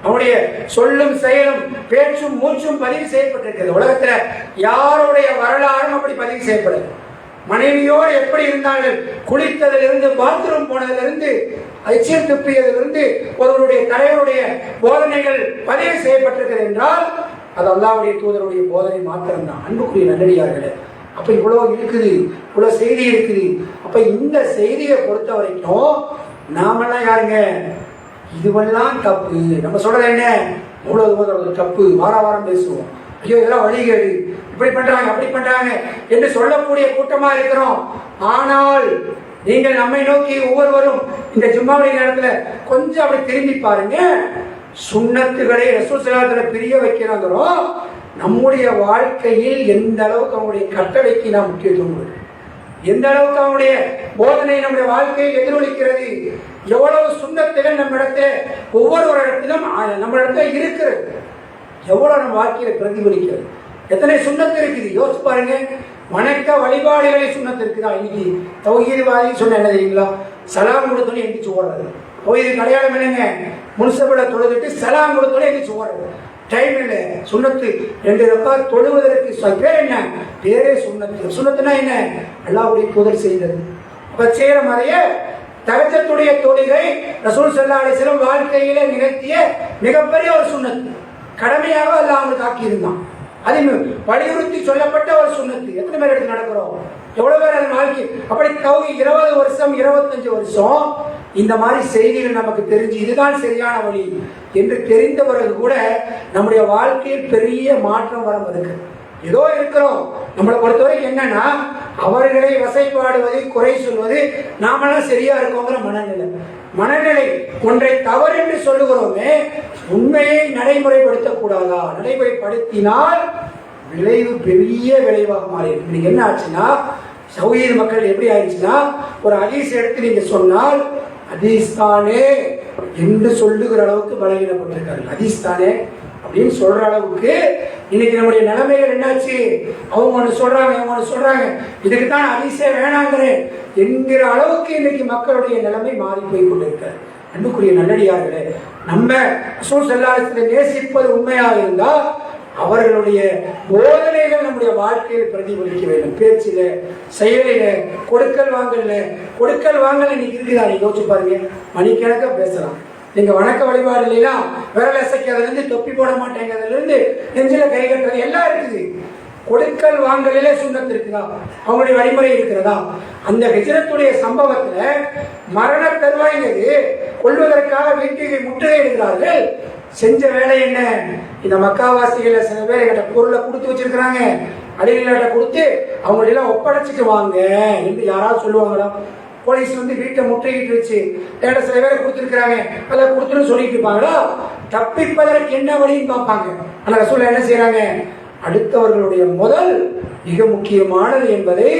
Speaker 1: அவனுடைய சொல்லும் செயலும் பேச்சும் மூச்சும் பதிவு செய்யப்பட்டிருக்கிறது. உலகத்துல யாருடைய வரலாறும் அப்படி பதிவு செய்யப்படல. மனைவியோடு எப்படி இருந்தார்கள், குளித்ததிலிருந்து பாத்ரூம் போனதிலிருந்து எச்சில் துப்பியதிலிருந்து ஒருவருடைய தலைவருடைய போதனைகள் பதிவு செய்யப்பட்டிருக்கிறது என்றால் அது அல்லாஹ்வுடைய தூதருடைய போதனை மாத்திரம்தான். அன்புக்குரிய நல்லடியார்களே, அப்ப இவ்வளவு இருக்குது, இவ்வளவு செய்தி இருக்குது. அப்ப இந்த செய்தியை பொறுத்த வரைக்கும் நாமெல்லாம் யாருங்க? இதுவெல்லாம் தப்பு. நம்ம சொல்றது என்ன? மூலதூதர் தப்பு, வாரம் பேசுவோம். ஐயோ இதெல்லாம் வழிகேடு, இப்படி பண்றாங்க அப்படி பண்றாங்க என்று சொல்லக்கூடிய கூட்டமா இருக்கிறோம். ஆனால் நீங்கள் நம்மை நோக்கி ஒவ்வொருவரும் இந்த ஜும்மாவுடைய நேரத்துல கொஞ்சம் அப்படி திரும்பி பாருங்க. சுன்னத்துகளை ரசூல் ஸல்லல்லாஹு அலைஹி வஸல்லம் பிரிய வைக்கிறாங்களோ, நம்முடைய வாழ்க்கையில் எந்த அளவுக்கு அவங்களுடைய கட்டளைக்கு நாம் முக்கியத்துவம் கொடுக்கிறோம், எந்த அளவுக்கு அவனுடைய போதனை நம்முடைய வாழ்க்கையில் எதிரொலிக்கிறது, எவ்வளவு சுண்ணத்துகள் நம்ம இடத்துல ஒவ்வொரு இடத்திலும் நம்ம இடத்துல இருக்கிறது, எவ்வளவு நம்ம வாழ்க்கையில பிரதிபலிக்கிறது, எத்தனை சுண்ணத்து இருக்குது யோசிச்சு பாருங்க. வணக்க வழிபாடுகளை சுண்ணத்து இருக்குதா? இன்னைக்கு தௌஹீத்வாதி சொன்ன என்ன தெரியுங்களா? சலாம் கொடுத்தோன்னு எந்திரிச்சு ஓடுறது. தௌஹீதுக்கு அடையாளம் என்னங்க? முன்சபில தொழுதுட்டு சலாம் கொடுத்தோன்னு எந்திரிச்சு ஓடுறது. டைம் இல்லை. சுண்ணத்து 2 ரக்காத் தொழுவதற்கு பேர் என்ன? பேரே சுண்ணத்து. சுண்ணத்துனா என்ன? அல்லாஹ்வுடைய தூதர் செய்தது. அப்ப செய்யற மாதிரியே தஹஜ்ஜுடைய தொழுகை ரசூல் ஸல்லல்லாஹு அலைஹி வஸல்லம் வாழ்க்கையிலே நிகழ்த்திய மிகப்பெரிய ஒரு சுண்ணத்து. கடமையாக அல்லாஹ் அவங்களுக்கு ஆக்கியிருந்தான். அது வலியுறுத்தி சொல்லப்பட்ட ஒரு சுண்ணத்து. எத்தனை பேர் எடுத்து நடக்கிறோம்? எவ்வளவு பேர் அது வாழ்க்கை அப்படி 20 வருஷம் 25 வருஷம் இந்த மாதிரி செய்திகள் நமக்கு தெரிஞ்சு இதுதான் சரியான வழி என்று தெரிந்த பிறகு கூட நம்முடைய வாழ்க்கையில் பெரிய மாற்றம் வர இருக்கு. ஏதோ இருக்கிறோம். நம்மளை பொறுத்தவரைக்கும் என்னன்னா, அவர்களை வசைப்பாடுவது, குறை சொல்வது, நாமெல்லாம் சரியா இருக்கோங்கிற மனநிலை. ஒன்றை தவறு என்று சொல்லுகிறோமே, உண்மையை நடைமுறைப்படுத்தக்கூடாதா? நடைமுறைப்படுத்தினால் விளைவு பெரிய விளைவாக மாறி இன்னைக்கு என்ன ஆச்சுன்னா, தௌஹீத் மக்கள் எப்படி ஆயிடுச்சுன்னா, ஒரு ஹதீஸ் எடுத்து நீங்க சொன்னால் ஹதீஸ் தானே என்று சொல்லுகிற அளவுக்கு பலவீனப்பட்டிருக்காரு. ஹதீஸ் தானே அப்படின்னு சொல்ற அளவுக்கு இன்னைக்கு நம்முடைய நிலைமைகள் என்னாச்சு? அவங்க ஒன்று சொல்றாங்க, இவங்க ஒன்று சொல்றாங்க. இதுக்கு தான் ஹதீஸே வேணாங்கிறேன், என்கிற அளவுக்கு இன்னைக்கு மக்களுடைய நிலைமை மாறி போய் கொண்டிருக்கிறது. அன்புக்குரிய நல்லடியார்களே, நம்ம ரசூல் ஸல்லல்லாஹு அலைஹி வஸல்லம் நேசிப்பது உண்மையாக இருந்தால் அவர்களுடைய போதனைகள் நம்முடைய வாழ்க்கையில் பிரதிபலிக்க வேண்டும். பேச்சில, செயலில, கொடுக்கல் வாங்கல இன்னைக்கு இருக்குதா? நீங்க யோசிச்சு பாருங்க. மணிக்கணக்க பேசலாம். நீங்க வணக்க வழிபாடு இல்லையா, விரல் அசைக்கிறதுல இருந்து தொப்பி போட மாட்டேங்கிறதுல இருந்து நெஞ்சில கை கட்டுறது எல்லாம் இருக்குது. கொடுக்கல் வாங்கலே சுண்ணத்து இருக்குதா? அவங்களுடைய வழிமுறை இருக்கிறதா? அந்த ஹிஜ்ரத்துடைய சம்பவத்துல மரண தருவாய்ங்கிறது கொள்வதற்காக வீட்டுக்கு முற்றுகை எடுக்கிறார்கள். செஞ்ச வேலை என்ன? இந்த மக்காவாசிகளை சில பேர் எங்கிட்ட பொருளை கொடுத்து வச்சிருக்கிறாங்க, அடிநிலையிட்ட கொடுத்து அவங்களெல்லாம் ஒப்படைச்சிட்டு வாங்க என்று யாராவது சொல்லுவாங்களா? போலீஸ் வந்து வீட்டை முற்றுகிட்டு வச்சு சில பேரை கொடுத்துருக்காங்க, அதை கொடுத்துன்னு சொல்லிட்டு இருப்பாங்களா? தப்பிப்பதற்கு என்ன வழின்னு பார்ப்பாங்க. ஆனா ரசூல் என்ன செய்யறாங்க? அடுத்தவர்களுடைய முதல் மிக முக்கியமானது என்பதை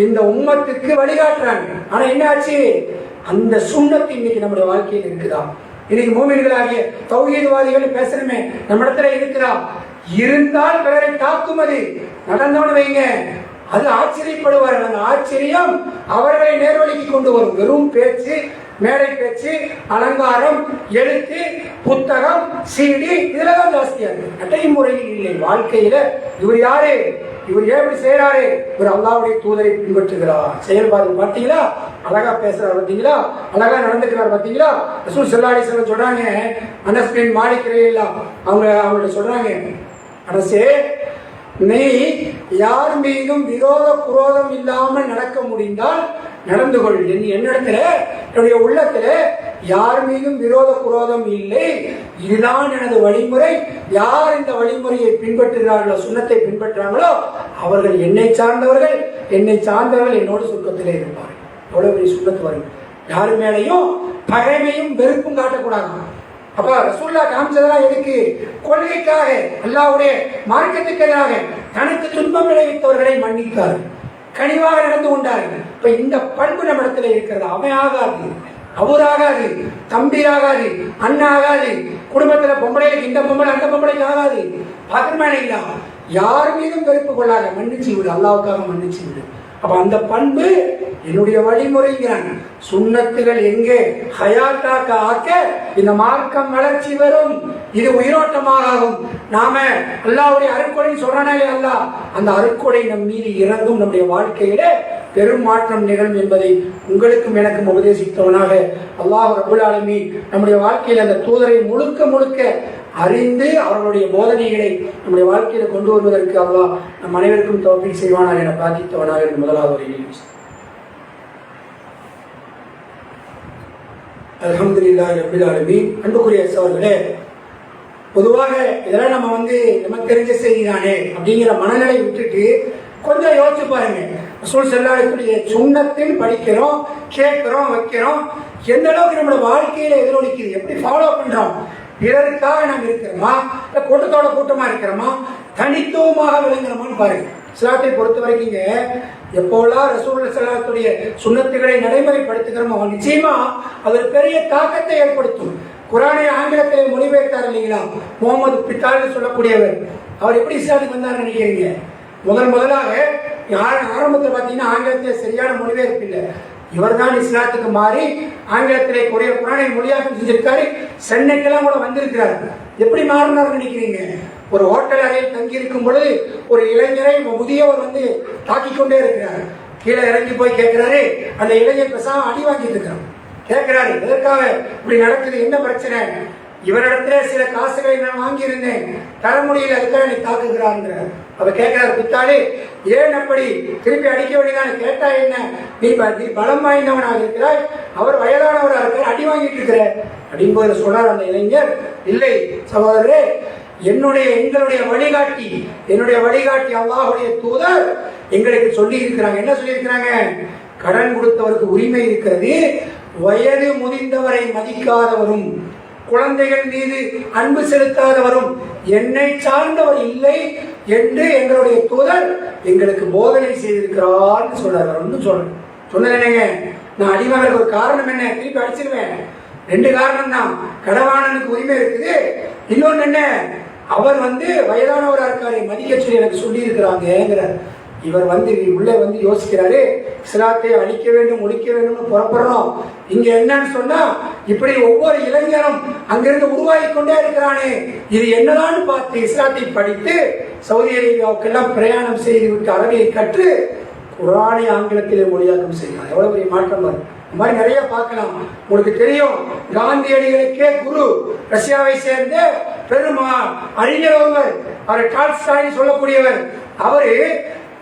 Speaker 1: இந்த உம்மத்துக்கு வழிகாட்டுறாங்க. ஆனா என்ன ஆச்சு? அந்த சுண்ணத்து இன்னைக்கு நம்முடைய வாழ்க்கையில் இருக்குதா? இன்னைக்கு மூமின்களாகிய தௌஹீத்வாதிகள் பேசுறமே நம்ம இடத்துல இருக்குதா? இருந்தால் பிறரை தாக்குமதி நடந்தவனு வைங்க, அது ஆச்சரியப்படுவார்கள். அந்த ஆச்சரியம் அவர்களை நேர்வழிக்கு கொண்டு வரும். வெறும் பேச்சு, மேடை பேச்சு, அலங்காரம், எழுத்து, புத்தகம், சீடி, இதுலதான் ஜாஸ்தியா இருக்கு. நடைமுறையில் இல்லை. வாழ்க்கையில இவர் யாரு, இவர் ஏன் இப்படி செய்யறாரு, இவர் அல்லாஹ்வுடைய தூதரை பின்பற்றுகிறார், செயல்பாடு பார்த்தீங்களா, அழகா பேசுறாரு பார்த்தீங்களா, அழகா நடந்துக்கிறார் பார்த்தீங்களா. ரசூல் ஸல்லல்லாஹு அலைஹி வஸல்லம் சொல்றாங்க, அனஸ் பின் மாலிக் ரலியல்லாஹு அவங்கள்ட்ட சொல்றாங்க, அனஸே, நீ யார் மீதும் விரோத குரோதம் இல்லாமல் நடக்க முடிந்தால் நடந்து கொள். என்னிடத்துல, என்னுடைய உள்ளத்துல யார் மீதும் விரோத குரோதம் இல்லை, இதுதான் எனது வழிமுறை. யார் இந்த வழிமுறையை பின்பற்றுகிறார்களோ, சுண்ணத்தை பின்பற்றாங்களோ அவர்கள் என்னை சார்ந்தவர்கள், என்னை சார்ந்தவர்கள் என்னோட சுருக்கத்திலே இருப்பார்கள். எவ்வளவு பெரிய சுண்ணத்து வரும். யாரு மேலையும் பகைமையும் வெறுப்பும் காட்டக்கூடாது. அப்ப ரசூலுல்லாஹ் காமிச்சதெல்லாம் எதுக்கு? கொள்கைக்காக, அல்லாஹ்வுடைய மார்க்கத்துக்கு எதிராக தனக்கு துன்பம் விளைவித்தவர்களை மன்னித்தார்கள், கனிவாக நடந்து கொண்டார்கள். இப்ப இந்த பண்பு நம்ம இடத்துல இருக்கிறது. அவன் ஆகாது, அவர் ஆகாது, தம்பி ஆகாது, அண்ணன் ஆகாது, குடும்பத்துல பொம்பளைக்கு இந்த பொம்பளை அந்த பொம்பளைக்கு ஆகாது. பாத்திரமா யார் மீதும் வெறுப்பு கொள்ளாத, மன்னிச்சு விடு, அல்லாஹ்வுக்காக மன்னிச்சு விடு. அப்ப அந்த பண்பு என்னுடைய வழிமுறைங்கிறாங்க. சுண்ணத்துகள் எங்கே ஹயாத்தாக்க ஆக்க இந்த மார்க்கம் வளர்ச்சி வரும், இது உயிரோட்டமாக ஆகும். நாம அல்லாஹ்வுடைய அருட்கொடை சொல்றானே அல்லாஹ், அந்த அருட்கொடை நம் மீது இறங்கும், நம்முடைய வாழ்க்கையில பெரும் மாற்றம் நிகழும் என்பதை உங்களுக்கும் எனக்கும் உபதேசித்தவனாக அல்லாஹ் ரப்புல் ஆலமீன் நம்முடைய வாழ்க்கையில் அந்த தூதரை முழுக்க முழுக்க அறிந்து அவர்களுடைய போதனைகளை நம்முடைய வாழ்க்கையில கொண்டு வருவதற்கு அல்லாஹ் நம் அனைவருக்கும் தௌஃபீக் செய்வானாக என பிரார்த்தித்தவனாக என்று முதலாவது ஒரு அல்ஹம்துலில்லாஹி ரப்பில் ஆலமீன். அன்புக்குரிய சகோதரர்களே, பொதுவாக இதெல்லாம் நம்ம நமக்கு தெரிஞ்ச செய்தி தானே அப்படிங்கிற மனநிலை விட்டுட்டு கொஞ்சம் யோசிச்சு பாருங்க. ரசூல் ஸல்லல்லாஹு அலைஹி வஸல்லம் சுன்னத்தில் படிக்கிறோம், கேட்கிறோம், வைக்கிறோம், எந்த அளவுக்கு நம்மளோட வாழ்க்கையில எதிரொலிக்குது, எப்படி ஃபாலோ பண்றோம், பிறருக்காக நாம் இருக்கிறோமா, இல்ல கூட்டத்தோட கூட்டமா இருக்கிறோமா, தனித்துவமாக விளங்குறோமான்னு பாருங்க. இஸ்லாத்தை பொறுத்த வரைக்கும் எப்போல்லாம் ரசூலுல்லாஹி ஸல்லல்லாஹு அலைஹி வஸல்லம் சுன்னத்துகளை நடைமுறைப்படுத்துகிறோமோ நிச்சயமா அது ஒரு பெரிய தாக்கத்தை ஏற்படுத்தும். குர்ஆனை ஆங்கிலத்திலே மொழிபெயர்த்தார் இல்லைங்களா, முகமது பித்தால்னு சொல்லக்கூடியவர். அவர் எப்படி இஸ்லாத்துக்கு வந்தார் நினைக்கிறீங்க? முதலாக ஆரம்பத்தில் பார்த்தீங்கன்னா ஆங்கிலத்திலே சரியான மொழிபெயர்ப்பு இல்லை. இவர் தான் இஸ்லாத்துக்கு மாறி ஆங்கிலத்திலே குர்ஆனை மொழியாக்கம் செஞ்சிருக்காரு. சென்னைக்கெல்லாம் கூட வந்திருக்கிறார். எப்படி மாறினார் நினைக்கிறீங்க? ஒரு ஹோட்டல் அறையில் தங்கி இருக்கும் பொழுது ஒரு இளைஞரை முதியவர் தாக்கிக் கொண்டே இருக்கிறார். கீழே இறங்கி போய் கேட்கிறாரு. அந்த இளைஞர் பேசாம அடி வாங்கிட்டு இருக்கிறார். கேட்கிறாரு, எதற்காக இப்படி நடக்குது, என்ன பிரச்சனை? இவரிடத்துல சில காசுகளை நான் வாங்கியிருந்தேன், தர முடியல, அதுக்காக நீ தாக்குகிறார். அவ கேட்கிறார், பித்தாலே ஏன் அப்படி திருப்பி அடிக்க வேண்டியதான? கேட்டா என்ன, நீ பலம் வாய்ந்தவனாக இருக்கிறாய், அவர் வயதானவராக இருக்கிறார், அடி வாங்கிட்டு இருக்கிற அப்படின்போது சொல்றார் அந்த இளைஞர், இல்லை சகோதரரே, எங்களுடைய வழிகாட்டி அல்லாஹ்வுடைய தூதர் எங்களுக்கு சொல்லி இருக்கிறாங்க. என்ன சொல்லி இருக்கிறாங்க? கடன் கொடுத்தவருக்கு உரிமை இருக்கிறது, வயது முதிர்ந்தவரை மதிக்காதவரும் குழந்தைகள் மீது அன்பு செலுத்தாதவரும் என்னை சார்ந்தவர் இல்லை என்று எங்களுடைய தூதர் எங்களுக்கு போதனை செய்திருக்கிறார் சொல்றாரு. ஒன்றும் சொன்னேங்க, நான் அடிமகளுக்கு ஒரு காரணம் என்ன, திருப்பி அடிச்சிருவேன். 2 காரணம் தான். கடவானனுக்கு உரிமை இருக்குது, இன்னொன்னு என்ன, அவர் வயதானவரா இருக்காரு, மதிக்க சொல்லி எனக்கு சொல்லி இருக்கிறாங்கிறார். இவர் வந்து உள்ளே வந்து யோசிக்கிறாரு, இஸ்லாத்தை அழிக்க வேண்டும் ஒழிக்க வேண்டும் புறப்படுறோம். இங்க என்னன்னு சொன்னா இப்படி ஒவ்வொரு இளைஞரும் அங்கிருந்து உருவாகி கொண்டே இருக்கிறானே, இது என்னதான்னு பார்த்து இஸ்லாத்தை படித்து சவுதி அரேபியாவுக்கெல்லாம் பிரயாணம் செய்து விட்டு அரபியை கற்று குர்ஆனை ஆங்கிலத்திலே மொழியாக்கம் செய்யலாம். எவ்வளவு பெரிய மாற்றம் வரும். இந்த மாதிரி நிறைய பார்க்கலாம். உங்களுக்கு தெரியும், காந்தியடிகளுக்கே குரு ரஷ்யாவை சேர்ந்த பெரும் அறிஞர் ஒருவர், அவர் டால்ஸ்டாய் சொல்லக்கூடியவர். அவரு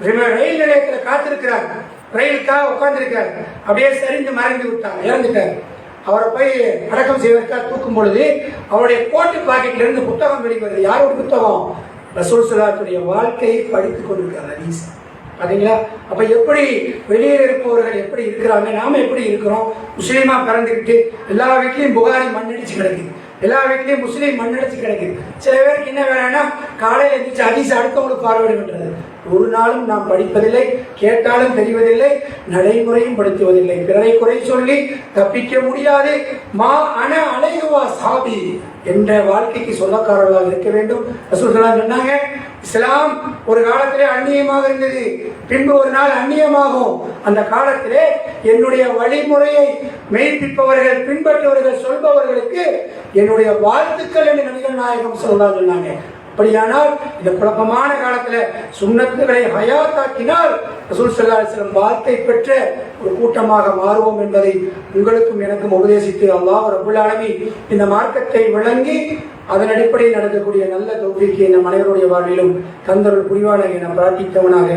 Speaker 1: ரயில் நிலையத்தில் காத்திருக்கிறார், ரயிலுக்காக உட்கார்ந்துருக்கார். அப்படியே சரிந்து மறைந்து விட்டார், இறந்துட்டார். அவரை போய் அடக்கம் செய்வதற்காக தூக்கும் பொழுது அவருடைய கோட்டு பாக்கெட்ல இருந்து புத்தகம் வெளிவருது. யாரோட புத்தகம்? ரசூல் ஸல்லல்லாஹு வாழ்க்கையை படித்துக் கொண்டிருக்கிறார் ஹதீஸ். பாத்தீங்களா? அப்ப எப்படி வெளியில் இருப்பவர்கள் எப்படி இருக்கிறாங்க, நாம எப்படி இருக்கிறோம்? முஸ்லீமா பிறந்துக்கிட்டு எல்லா வீட்லயும் புகாரி மண்ணடிச்சு கிடக்குது, எல்லா வீட்லயும் முஸ்லீம் மண்ணடிச்சு கிடக்குது. சில பேருக்கு என்ன வேணும்னா காலையில் எழுந்திரிச்சு ஹதீஸ் அடுத்தவங்களுக்கு பார்வையிட பண்றது. ஒரு நாளும் நாம் படிப்பதில்லை, கேட்டாலும் தெரிவதில்லை, நடைமுறையும் படுத்துவதில்லை. பிறரை குறை சொல்லி தப்பிக்க முடியாது. மா அன அலைஹுவா சாபி என்ற வாழ்க்கைக்கு சொந்தக்காரர்களாக இருக்க வேண்டும். ரசூல் ஸல்லல்லாஹு சொன்னாங்க, இஸ்லாம் ஒரு காலத்திலே அந்நியமாக இருந்தது, பின்பு ஒரு நாள் அந்நியமாகும். அந்த காலத்திலே என்னுடைய வழிமுறையை மெய்ப்பிப்பவர்கள், பின்பற்றுவர்கள், சொல்பவர்களுக்கு என்னுடைய வாழ்த்துக்கள் என்று நபிகள் நாயகம் ஸல்லல்லாஹு சொன்னாங்க. அப்படியானால் இந்த குழப்பமான காலத்துல சுன்னத்துகளை ஹயாத்தாக்கினால் ரசூல் ஸல்லல்லாஹு அலைஹி வஸல்லம் வாழ்க்கை பெற்ற ஒரு கூட்டமாக மாறுவோம் என்பதை உங்களுக்கும் எனக்கும் உபதேசித்து அல்லாஹ் ரப்பல் ஆலமீன் இந்த மார்க்கத்தை விளங்கி அதன் அடிப்படையில் நடக்கக்கூடிய நல்ல தௌஃபீக்கை நம் அனைவருடைய வாழ்விலும் தந்தருள் புரிவான என பிரார்த்தித்தவனாக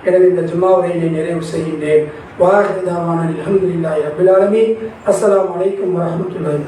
Speaker 1: எனது இந்த ஜும்மா உரையை நிறைவு செய்கின்றேன். வாஹிரு தாவானா அல்ஹம்துலில்லாஹி ரப்பில் ஆலமீன். அஸ்ஸலாமு அலைக்கும் வரஹ்மத்துல்லாஹி.